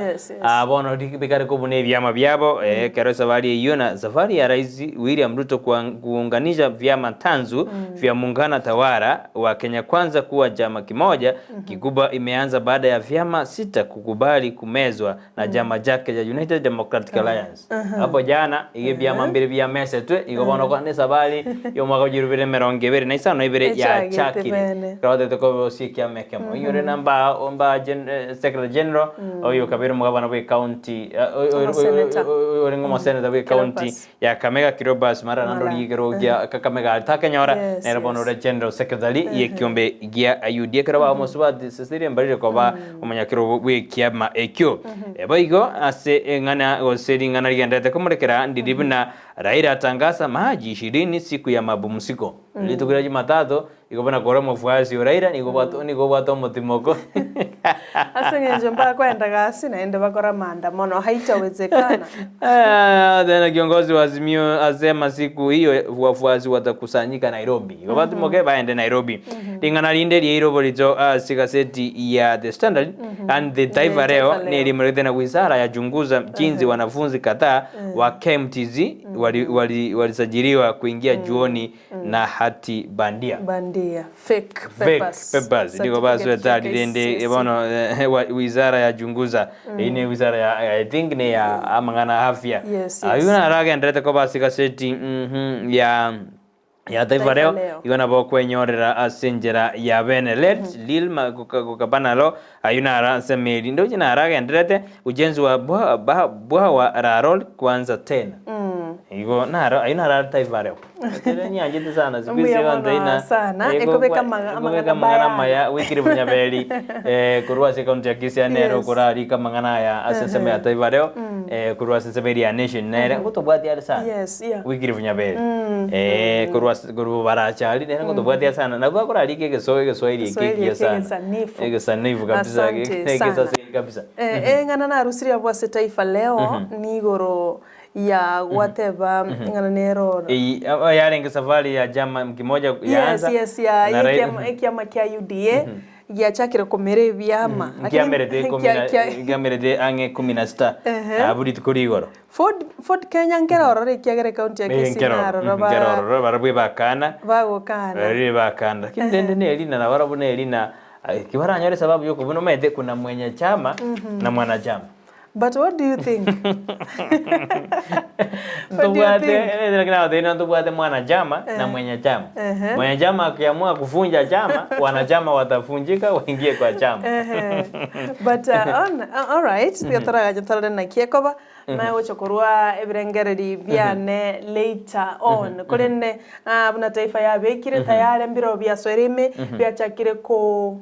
Bono dikibikare kubune vyama byabo kero safari hiyo na safari ya Rais William Ruto kuunganisha vyama tanzu vya muungano tawala wa Kenya Kwanza kuwa chama kimoja kikubwa imeanza baada ya vyama 6 kukubali kumezwa na chama chake ya United Democratic Alliance. Hapo jana ile vyama mbili vya mesetwe iko bono kwa safari yo mwaka 2022 na isano ibere ya chaki Kawade toko sikia mekemo. Yure namba Secretary General oyo kabiri mugabana we county ore ngomo senator we county ya Kamega Kirobas mara nando ligero ya Kakamega Takanyora nera bono General Secretary ye kiombe gia ayudie kraba mosuba sesiri mbari ko ba umanya kiro we kiama ekyo eboigo ase ngana oseri ngana ligenda komurekera ndidibina Raila atangaza Machi 20 siku ya mapumziko. Litukira Jumatatu ikobana kora mfuasi Raila niko bato mutimoko. Asengeje mpaka kwenda gasi naende bakora maandamano haitawezekana. Tena kiongozi wa Azimio asema siku hiyo wafuasi watakusanyika Nairobi. Watu moke baende Nairobi. Lingana linde liero lizo gazeti ya The Standard and the Taifa leo ni limrete na wizara ya junguza jinsi wanafunzi kadhaa wa KMTZ walisajiliwa kuingia juoni na hati bandia. Fake papers. Ndio basi watali lende bono wizara ya junguza ine wizara ya I think ni ya amangana afya. Ayuna raga ndrete ko basi gazeti ya Taifa leo igona bokwenyorera asenjera ya Benelet Lilma kukabanalo ayuna arasemeri ndo jina raga ndrete ujenzi wa bwawa Rarol kwanza tena. Igo naro ayuna ra Taifa leo. Tena nyanje sana zibisi wanda ina sana ekobeka mangana maya wikiri bunyabeli kurwa se kaunti ya Kisii nero kurari kama ngana ya asenseme ya Taifa leo kurwa senseme ya nation nere ngotobwati ya sana wikiri bunyabeli kurwa barachali nere ngotobwati ya sana na kwa kurari ke Kiswahili kiki sana sanifu kabisa kabisa ngana na rusiri abwa se Taifa leo ni goro ya whatever ngana nero yarenga safari ya jama kimoja yaanza ya kiama kia UDA ya chakira komere byama kiamerete ange 16 aburi tukurigoro Ford Kenya ngeroro rekiagere county ya Kisii ngeroro barabwe bakana bakana kindende ne elina na barabune elina kibaranyore sababu yo kubuno mede kuna mwenye chama na mwanachama. But what do you think? Tubuate mwanachama na mwenye chama. Mwenye chama akiamua kufunja chama, wanachama watafunjika waingie kwa chama. But all right, tigatara na kiekoba na wochokorwa ebirengereri byane later on. Kurene abuna Taifa ya bekire tayari mbiro bya swerime byachakire ko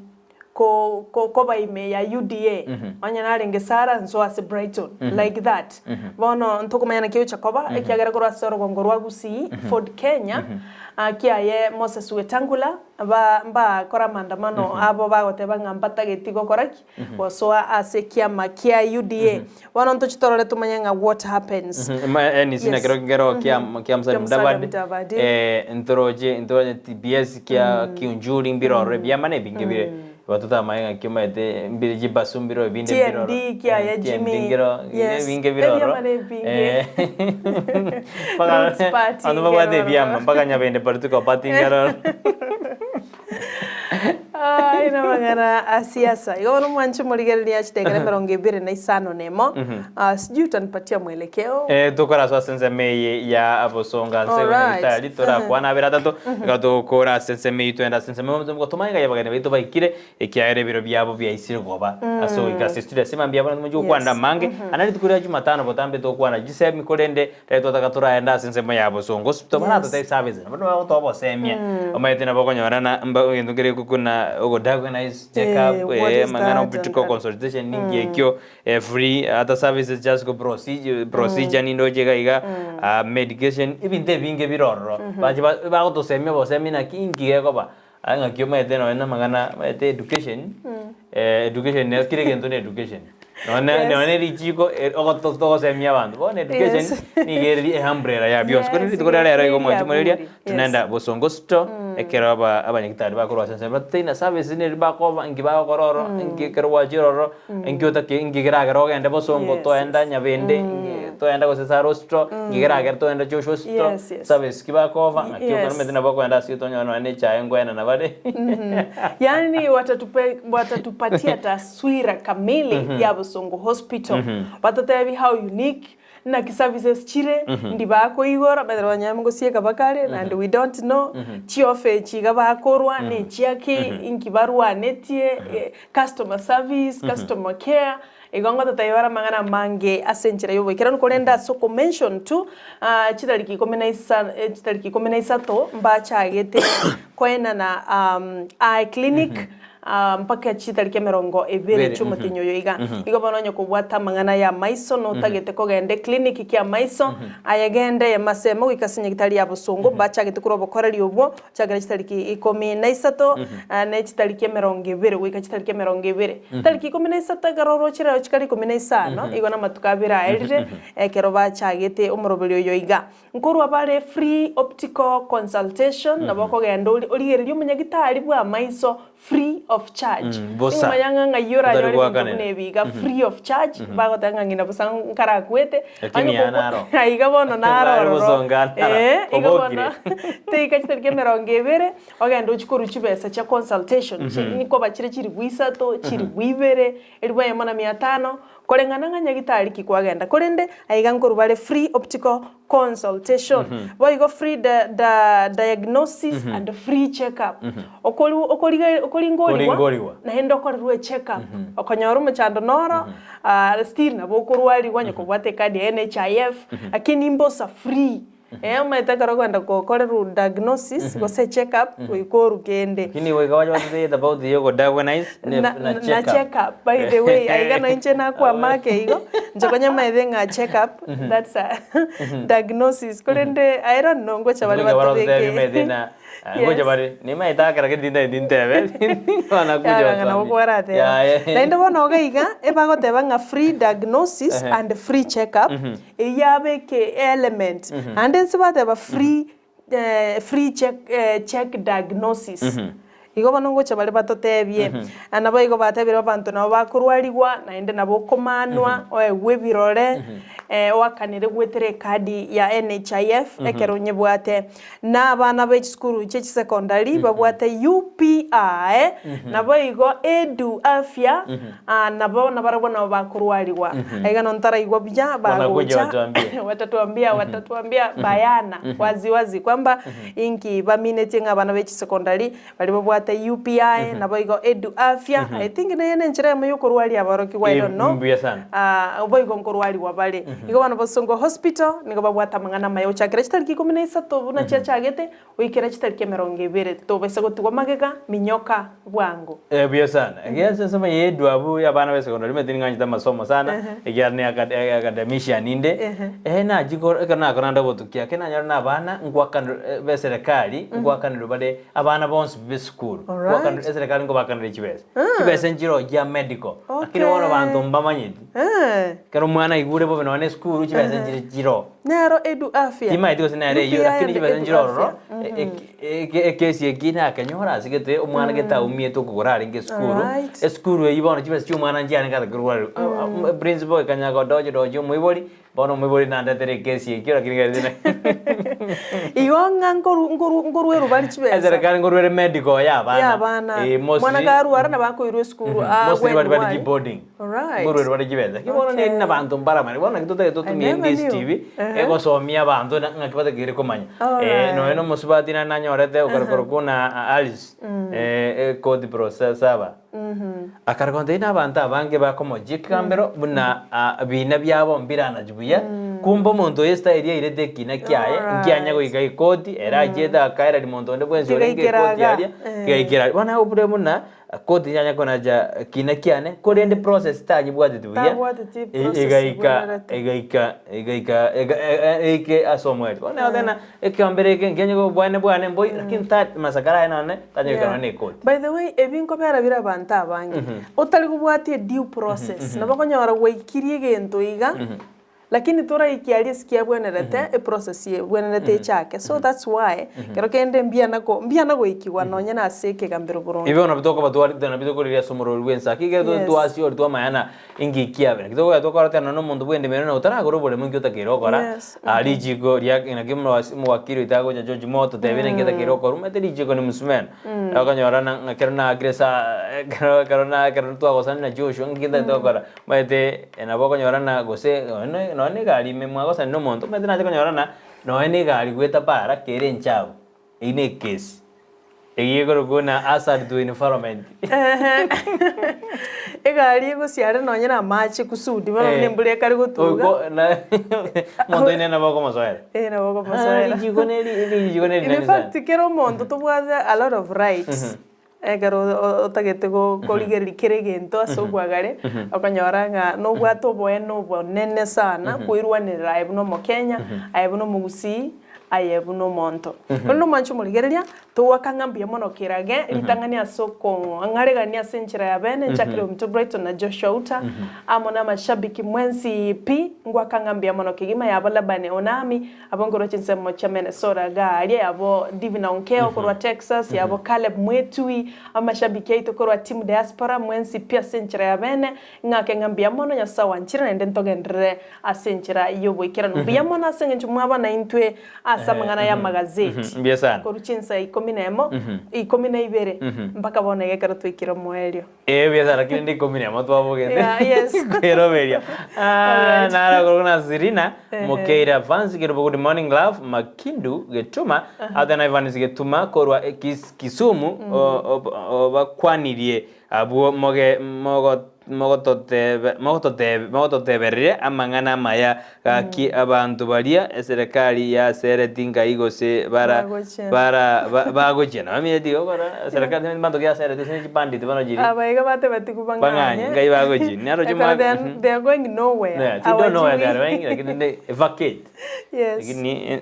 baime ya UDA anya narenge sara nso ase Brighton like that bono ntokumanya nakyo chakoba ekiagera korwa soro gongorwa Gusii Ford Kenya kiaye Moses Wetangula ba kora mandamano abo bagoteba ngambata getigo koraki bosoa ase kiama kia UDA bono ntochitorore tumanya what happens eni sina kero kia Mudavadi ntoroje TBS kia kiunjuri mbirore byamane bingibire watuta mayenga kiomete mbiriji basumbiro binde mbiro TND kia ya Jimmy binge biro paka ando baba de biama paka nyabende partuko patingaro ina mangana asiasa igono mwancho murigereria achitegere 25 nemo sijui utanipatia mwelekeo tukora so senseme ya abosonga nse tora kwana bera tato gatukora senseme twenda senseme mzo tumaga yabagane bitu baikire ekiaere biro byabo byaisire goba aso ikasistira sima byabo mjo kwanda mange anali tukura Jumatano botambe to kwana jise mikolende reto takatura enda senseme ya abosongo tobana to service bano to bosemia omaite na bokonyora na ndugere kukuna organize check up mangana political consultation ningi ekyo free other services just go procedure nindo jega iga medication ibinte binge biroro baje ba to semia bo semina kingi yego ba anga kyo maite na mangana maite education education ne kire gento ne education no richigo ogoto semia bandu bon education ni geri umbrella ya bios ko ni tukora lero igo mwachi mweria tunaenda bosongo sto ekero abanyagitari bakorwa sense batina service ni bakova ngiba kororo ngikerwa jiroro ngiyotake ngigeraga ogende bosongo toenda nyabende toenda gosesa rosto ngigeraga toenda joshua sto service kibakova akiyo metina bakwenda sitonyono ane cha ngwena na bade yani watatupatia taswira kamili ya Bosongo Hospital watatebi how unique na services chire ndibako igora bedro nyamungo sieka bakare and we don't know chiofe chiga bakorwa ne chiake inkibarwa netie customer service customer care igongo tatayara mangana mange asenchira yobo ikira nukolenda soko mention tu chitariki 13 to mbacha agete kwena na eye clinic mpaka chitariki 20 chumatinyo yoiga igo banonyo kubwata mangana ya maiso no tagete kogende clinic kia maiso ayagende ya masemo gikasinya gitari ya Bosongo bacha gete kurobo koreri obwo chagera chitariki 13 na chitariki 20 wika chitariki 20 tariki 13 garoro chira chikari 15 igo na matukabira elire ekero bacha gete umurobelio yoiga nkuru abare free optical consultation na bako gendo oligererio munyagitari bwa maiso free of charge mayanga ngayura yori nebiga free of charge bago tanga ngina busang karakwete aiga bono naro iga bono teika chiterke merongevere ogendo chikuru chibesa cha consultation niko bachire chiri gwisato chiri gwibere elwa yamana 500 kolengana nganyagitari kikwagenda kolende aiga nkuru bale free optical consultation boigo free diagnosis and free check up okolingoliwa na hendo korwe check up okonyoru mchando noro still na bokorwali gwanye kubwate kadi NHIF akini mbosa free maitaka kwenda kokoreru diagnosis gose check up wikoru kende kini we gawaje wate about the yogo diagnosis na check up by the way aiga no inche na kwa make igo njokonya maithenga check up that's a diagnosis kolende I don't know ngocha bale bateke ngoja bale ni maitaka rake dintebe wanakuja na bokwarate na ndo bono gaiga ebago tebanga free diagnosis and free check up eyabe ke element and then sebate ba free check diagnosis igo banongo chabale batotebye anabo igo batebire abantu nabo bakurwaligwa na ende nabo komanwa webirore wakanire gwetere kadi ya NHIF ekero nyebwate na abana be skuru che secondary babwate UPI nabo igo edu afya nabo nabarabona bakurwaligwa aiga nontara igwa bya bagocha watatuambia bayana wazi kwamba inki baminete ngabana be secondary bali babwate UPI nabo igo edu afya I think na yene nchira mu yokurwali abaroki I don't know boigo nkorwali wabale igo bana Bosongo Hospital nigo babwata mangana mayo chakira chitariki 13 buna chachagete wikira chitariki 20 to bese gotugwa magega minyoka bwango bia sana ngiyase sema yedu abu ya bana bese kondo limetini nganyita masomo sana igirne academician inde na jiko kana konanda botukia kena nyara na bana ngwakana be serikali ngwakana bade abana bonse be school ngwakana serikali ngo bakana chibese njiro ya medical akiri wona bantu mbamanyidi kero mwana igure bo bene school chibese njiro nero edu afya ima edu sinare yo akiri chibese njiro ro ekesi ekina akanyora sigete umwana geta umie to kugorara nge school eyibona chibese cyumwana njyane kada kurwara principal kanyaga dojo muibori bono mwibori nanda tere kesi kira kingazina iyonga ngoru eru chibesa serikali ngoru medical ya bana mwana garu arana bako iru skuru mostly bali boarding right ngoru bali chibesa kibono ne na bantu mbara mari bona kitote to tumie Ndizi TV ego somia bantu ngakibata kire komanya no eno musubati na nanyorete ukarikoro kuna Alice code processor akarkonde ina banta bange bakomojika mbero buna bina byabo mbirana jubuya kumbo muntu esta area irete kina kyaye nkyanya go igai kodi era jeda akaira di muntu nde bwenzi orenge kodi area gaikira bana obure muna kodi nyanya kona ja kina kyane kodi ende process tanyi bwate tubuya egaika asomweli bana odena ekyambere ngenye go bwane mboy lakini tat masakara ina tanyi kana ne kodi. By the way ebinko bera bira banta bange otali kubwati due process nabakonyora weikirie gento iga lakini tora ikialia sikia bwenerete process ye bwenerete chake so that's why kero kende mbia nako ikiwa nonya na seke kambero borongo ibe ona bitoka batwali dana bitoko ria somoro rwensa kige to asi or to mayana ingi kiabe kitoko ya toka rata no mundu bwende meno utara goro bole mungi utakiro kora ali jigo ria ina kimro mwakiro itago ja George Moto tebene ngeta kiro kora umete jigo ni musmen akanyora na kerna agresa karona to agosana na Joshua ngida to kora mete ena bokonyora na gose no ni gari me mwagosa no monto mete na kanyora no ni gari gweta para kere nchao ine case egiyegoro kuna asad to environment egari go siare no nyana machi kusudi bano nembule kari gutuga na mondo ine na boko masoera na boko masoera jigoneli in fact kero mondo to was a lot of rights egaro otagete go koligeri kiregento asogwagare akanyora nga no bwato bueno bonene sana kuirwanira ayibuno mu Kenya ayibuno mu Gusii ayibuno monto no mancho muligereria to wakangambia mono kirage litangania soko angaregania senchira ya bene nchakire mto Brighton na Joshua Uta amona mashabiki mwensi pi ngwakangambia mono kigima yabala bane onami abongoro chinsemo cha Minnesota gari yabo Divina Onkeo kwa Texas yabo Caleb Mwetui amashabiki yetu kwa timu diaspora mwensi pia senchira ya bene ngakengambia mono nya sawa nchira nende ntogendre asenchira yobo ikira no bia mono asengenchu mwaba na intwe asamangana ya magazeti mbia sana koruchinsa ikominemo ikominaibere mpaka bona yekara twikira mwelio bia sana lakini ndi ikominemo twabogete yes pero beria nara korona Zirina Mokeira fans good morning love Makindu getuma adana Ivan getuma korwa Kisumu bakwanirie abu mogototeberire amangana maya gaki abantu baria serikali ya seretinga igose bagokena amedi ogora serikali mando ya serete sene bandit banojiri abaiga bate batikubanganya ngai bagojini naro juma they are going nowhere I don't know where they are going like they vacate yes lakini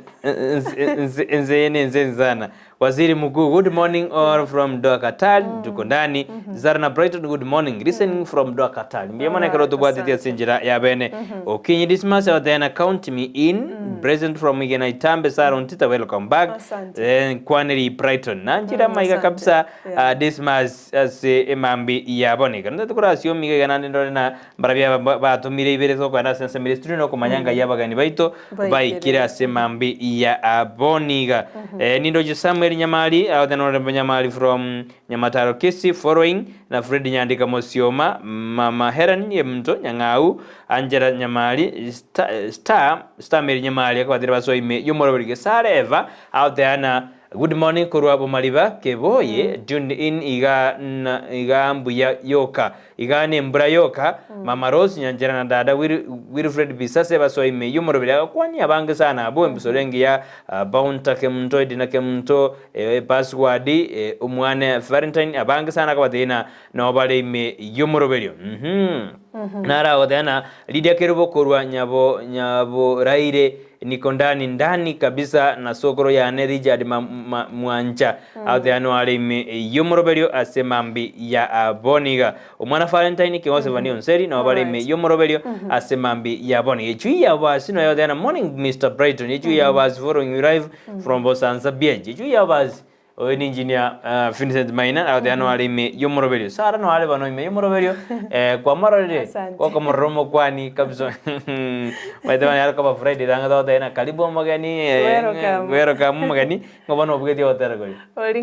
nzenzana Waziri Mkuu, good morning or from Doakatal, tuko ndani. Zarna Brighton, good morning, listening from Doakatal. Mbiyamana karoto bwatitia sinjira ya bene. Okinyi dismas out there count me in. Present from Igena Itambe Saron Tita, welcome back. Kwaneri Brighton. Nanjira maiga kabisa dismas se mambi ya bone. Kanda tukura sio miga ganani na barabia bato mire ibere soko na sense ministry no kumanyanga yaba gani baito baikira se mambi ya boniga. Nindo Samuel Nyamali, the Honorable Nyamali from Nyamataro Kisii, following na Fred Nyandika Mosioma, Mama Heran Yemto, Nyangau, Angela Nyamali, Star Mary Nyamali, kwa diribaso ime, yumorobirige sare eva, out there na good morning kuruabo maliba keboye tuned in iga mbuya yoka iga ne mbra yoka Mama Rose Nyanjera na dada Wilfred Bisase baso ime yumorobira kwani abange sana abo mbisorengi ya bounta kemto dina kemto password umwane Valentine abange sana kwa dina no bale ime yumoroberio nara odana Lydia Kerubo kurwa nyabo raire niko ndani kabisa na sokoro ya Nerijad Mwanja out there no alime yumoroberio asemambi ya boniga umwana Valentine kiwose vani onseri na wabale ime yumoroberio asemambi ya boniga chui ya wasi no ya morning Mr. Brighton chui ya wasi following you live from Bosanza Bienji chui ya wasi oyo ni engineer Vincent Maina agoteano arimi yomoroberio sara no ale bano ime yomoroberio kwa marore kwa kamoromo kwani kabisa maitema yar kwa Friday danga dote na karibu magani welcome magani ngobano obugeti otera goli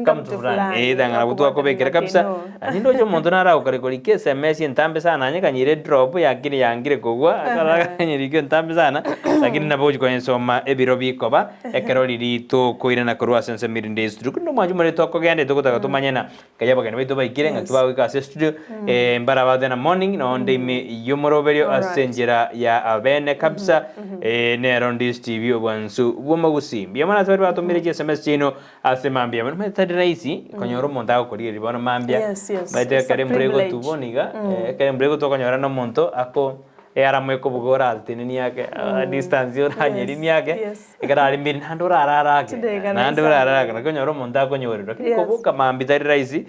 come to fly danga na kutu akobekera kabisa nindo jo muntu nara ukari goli ke SMS ntambe sana anya kanyire drop yakiri yangire kogwa akara kanyiri ke ntambe sana lakini naboji kwa nsoma ebiro bikoba ekeroli rito koirana korwa sense mirinde studio kuno mwanju mare to kogende to kutaka tumanyena kaya bagene baitu baikire ngatuba wika studio mbara badena morning no ndime yomoroberio asenjera ya abene kabisa ne Rondis TV obwansu bwomagusi byamana twari batumire SMS chino asemambia mwe tadi raisi konyoro monta ko riri bono mambia baite kare mbrego tuboniga kare mbrego to konyora no monto ako era mweko bugora altini yake distance ora nyeri yake ikara limbin handura arara ke handura arara kana konyoro monta konyorero kobuka mambi tadi raisi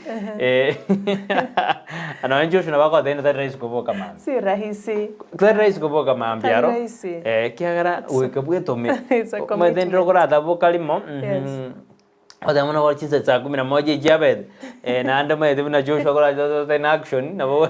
ananjo shuna bako tena tadi raisi kobuka mambi si rahisi tadi raisi kobuka mambi aro kiagara uikabuye tome madendro kora daboka limo odamona wachinza saa 11 ijabed na anda mwe tuna Joshua kora zote in action na bo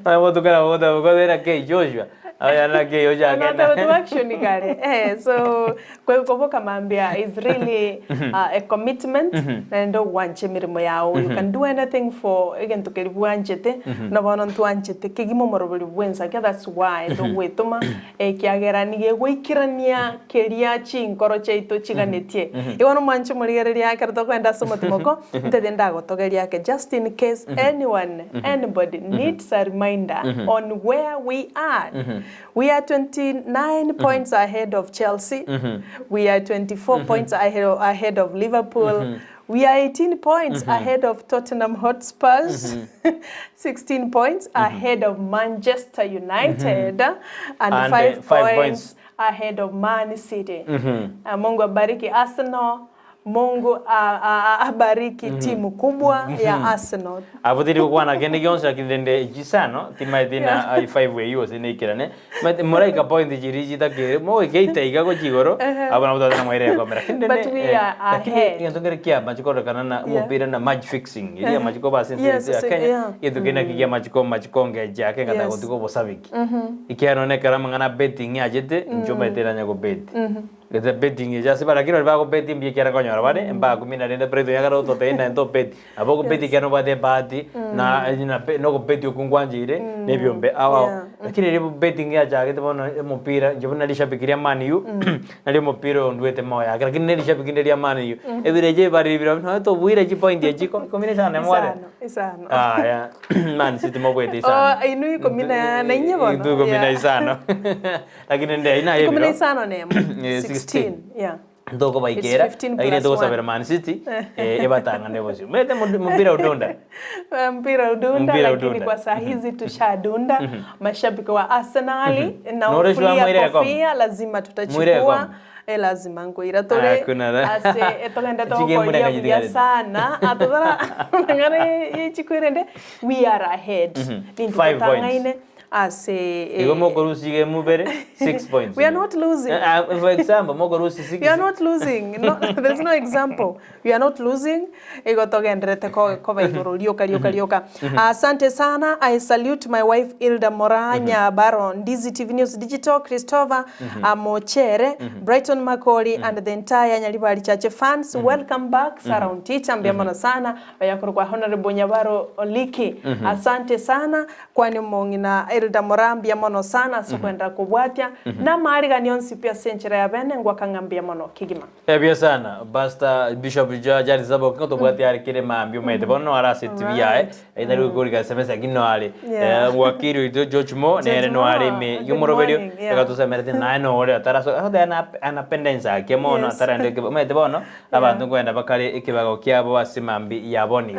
na bo tukana bo da ko era ke Joshua ayana ke yoja kana na action kale so kwa kuboka mambia is really a commitment and do wanche mirimo yao you can do anything for again to keribu anchete na bono ntu anchete kigimo morobuli bwensa ke that's why do wetoma kiagera nige gwikirania keria chinkoro chaito chiganetie iwono mwanche murigere yake to kwenda somo tumoko ntedenda gotogeria yake just in case anybody needs a reminder on where we are. We are 29 points ahead of Chelsea. We are 24 points ahead of Liverpool. We are 18 points ahead of Tottenham Hotspurs, 16 points ahead of Manchester United, and 5 points ahead of Man City. Mungu abariki Arsenal. Mungu abariki timu kubwa ya Arsenal. Abudiri kwana kende gyonsa kindende jisano timaidina i5 we yose nekirane moraika point jiriji takere mo geita igago jigoro abana mutana mwaire kwa mera kindende but we are ahead yantongere kia machiko kana na mupira na match fixing ili machiko ba sense ya Kenya yetu kena kia machiko ngeje yake ngata gotiko bosabiki ikiano ne karama ngana betting ajete njoma iteranya go bet gete betting ya sibara kiro ba go betting bi kiara konyora bale mba kumina rende preto ya garo to tena ndo bet aboko bet kiano ba de bati na no go bet okungwanjire nebyombe awa lakini ile betting ya jage te bono mupira jobona lishabikiria Man U na ile mupira ondwete moya lakini ne lishabikiria Man U ebireje bari biro no to buira ji point ya jiko combination ne mware isano ya Man City mo bwete isano inu combina na inye bono tu combina isano lakini ndio ina hiyo combina isano ne 16 ndoko baikera lakini ndoko sabera Man City ebatanga nebosi mete mpira udunda lakini kwa saa hizi tushadunda mashabiki wa Arsenal na ufulia kofia lazima tutachukua lazima ngoira tole ase etogenda tokolia ya sana atodara ngare ichikwirende we are ahead 5 points ase ego mokorusi mubere 6 points we are not losing for example mokorusi 6 we are not losing there's no example we are not losing ego togendrete ko baigoro lioka asante sana. I salute my wife Ilda Moranya Baron Ndizi TV News Digital Christopher Amochere Brighton Makoli and the entire Nyaribali Church fans welcome back Sarah Teacher mbiamana sana bayakoro kwa Honorable Nyabaro Oliki asante sana kwani mongina Ilda Morambia mono sana sokwenda kubwatia na mari ganionsi pia senchera ya bene ngwa kangambia mono kigima bia sana basta Bishop Jari Zabo kinto bwatia kile mambio mete bono arase TV yae ina goli ga semesa gino ale wakiri ito George Mo nere no ale me yumoroberio gato se merte nano ore ataraso anapenda Ensakia mono atarande mete bono abantu kwenda bakale ikibago kyabo asimambi yaboni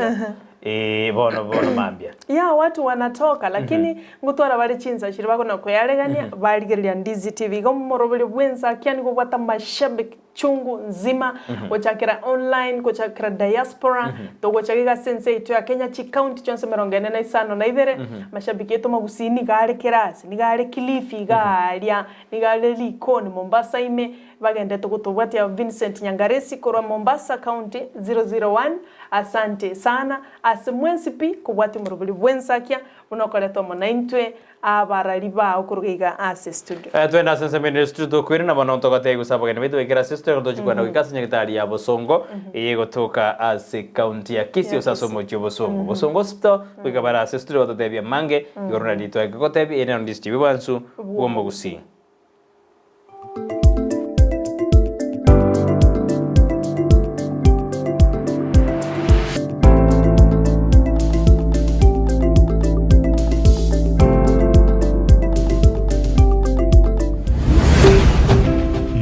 bono mambia watu wanatoka lakini ngutwara bari chinza shiri bako na koyaregania barigeria Ndizi TV go morobeli bwenza kyani go bata mashabiki chungu nzima gochakira online gochakira diaspora togochakira sense itu ya Kenya chi county chonse 45 mashabiki yetu Magusii ni gare Kirasi ni gare Kilifi garia ni gare Likoni Mombasa ime bagende tugutubwatia Vincent Nyangaresi korwa Mombasa County 001 asante sana asemwensipi kubwati murubuli bwensakia unokoletwa monaintwe abarariba okurugiga ase studio twenda sense mini studio kwirina banonto gate gusabagene bitu ikira sister ndo chikwana gikasi nyagitari ya Bosongo yegotoka ase county ya Kisii usasomo Bosongo Bosongo hospital kwigabara ase studio totebia mange yoruna ditwa gotebi ene on this TV wansu uomo Gusii.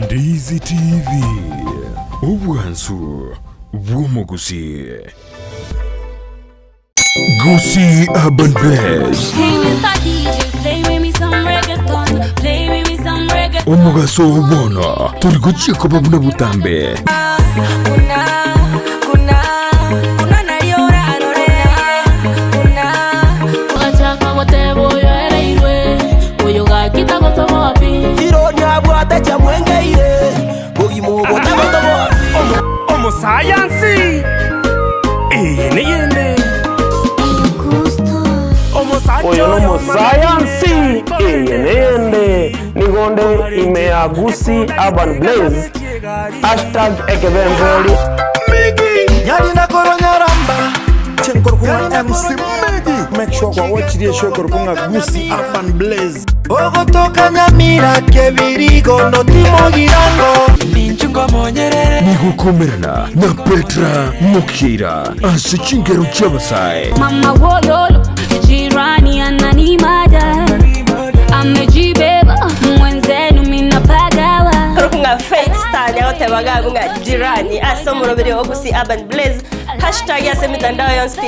Ndizi TV Ubwansu Uomo Gusii. Gusii Urban Bless Omugaso ubona turi ko babuna butambe Science niyende oyo no science niyende nigonde imea Gusii Urban Blaze #ekebembeli Nyali na koronyaramba chenkor kuma MC Megi. Make sure kwa watch the show korpunga Gusii Urban Blaze ogotoka Nyamira kebirigo no timo girango ninchungo monyere nigukomerana na Petra Mukira ase chingero cy'Abasai Mama wololo jirani ananimada amejibeba mwenzenu minapagawa Rukunga Faith Star yote bagagu nga jirani asomurobere Gusii Urban Blaze #yase mitandao yonse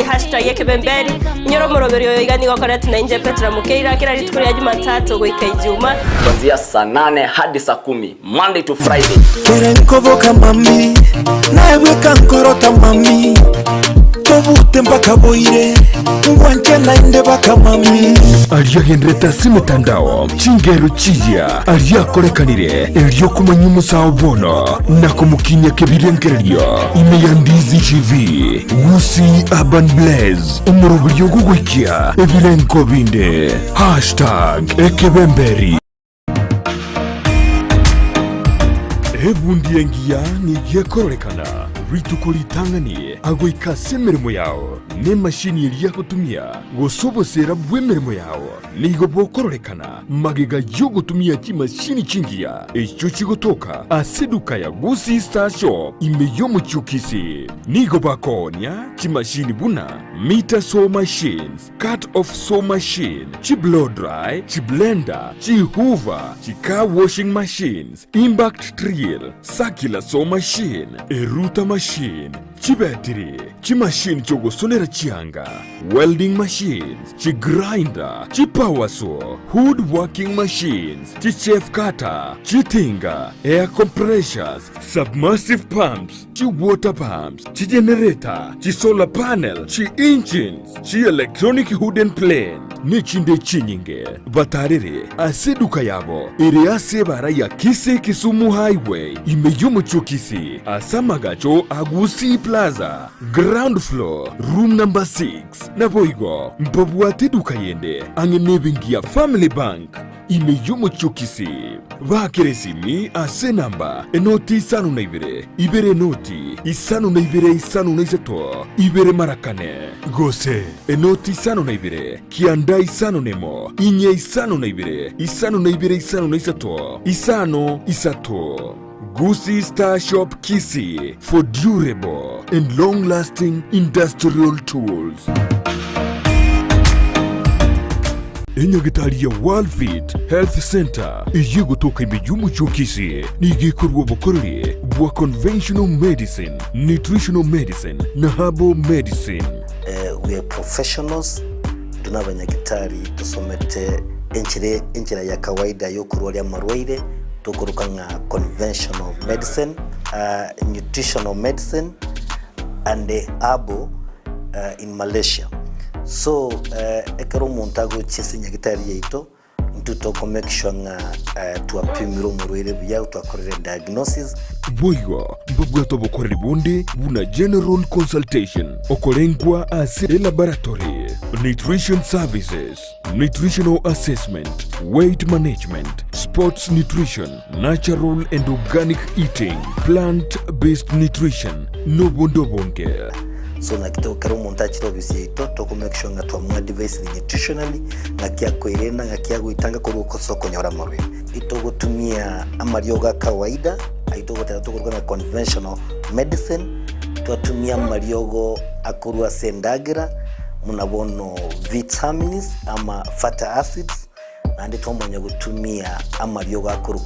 #yekebemberi nyoro murobere yoigani gokora tunainje Petra Mukeira kila ritukuri ya Jumatatu goika Ijumaa kuanzia saa 8 hadi saa 10 Monday to Friday. Kerenkovoka mami nawe kankorota mami tobute mpaka boire ngwanche nainde baka mami aliyagendreta si mitandao chingero chiya aliyakorekanire elyo kumanya umusawo bono nakumukinya kebirengereryo ime ya Ndizi TV Gusii Urban Blaze umurubulyo gugwikia ebirenko binde #ekebemberi ebundi yengiya nigiyekorolekana ritukuri tangani agoika semeremo yao ne mashini yeliya kutumia gosobosera bwemeremo yao nigo bokorolekana magega yo gutumia kimashini chingiya echo chigotoka aseduka ya Gusii Star Shop imeyo mu Kisii nigo bakonya kimashini buna meter saw machines cut off saw machine chi blow dry chi blender chi hoover chi car washing machines impact drill circular saw machine eruta machine chi battery chi machine cho gusonera chianga welding machines chi grinder chi power saw wood working machines chi chef cutter chi tinga air compressors submersive pumps chi water pumps chi generator chi solar panel chi engines chi electronic hood and plane nichinde chinyinge batarire aseduka yabo iri asebara ya Kisii Kisumu highway imeyomo Kisii asamagacho Gusii Plaza ground floor room number 6 naboigo mpabwate duka yende angenebengia Family Bank imeyomo Kisii bakeresimi ase namba enoti isano na ibere noti isano na isato ibere marakane gose enoti isano na kianda isano nemo inye isano na isano na isato isano isato Gusii Star Shop Kisii for durable and long-lasting industrial tools. Enyagitari ya World Fit Health Center iye gutoka imejuma Kisii nigikorwa bukorere bwa conventional medicine, nutritional medicine na herbal medicine. We are professionals, tunabanyagitari tusomete enchira ya kawaida yo kurwalia marwaire tukurukanga conventional medicine, nutritional medicine, and herbal in Malaysia. So ekero montago chesi nyagitari yeito ntutoko make sure nga tuapimiro murwire bya twakorere diagnosis. Boiwa mbabwato bokoreri bonde buna general consultation okolengwa as laboratory, nutrition services, nutritional assessment, weight management, sports nutrition, natural and organic eating, plant-based nutrition, no bondo bonke. So nakito kero montachiro bisito toko make sure nga twamwa device nutritionally ngakia koirena ngakia guitanga ko soko nyora marwe ito gutumia amarioga kawaida aito gutatukuruka conventional medicine twatumia mariogo akurwa sendagira munabono vitamins ama fatty acids na ndi twamanya gutumia amarioga akuru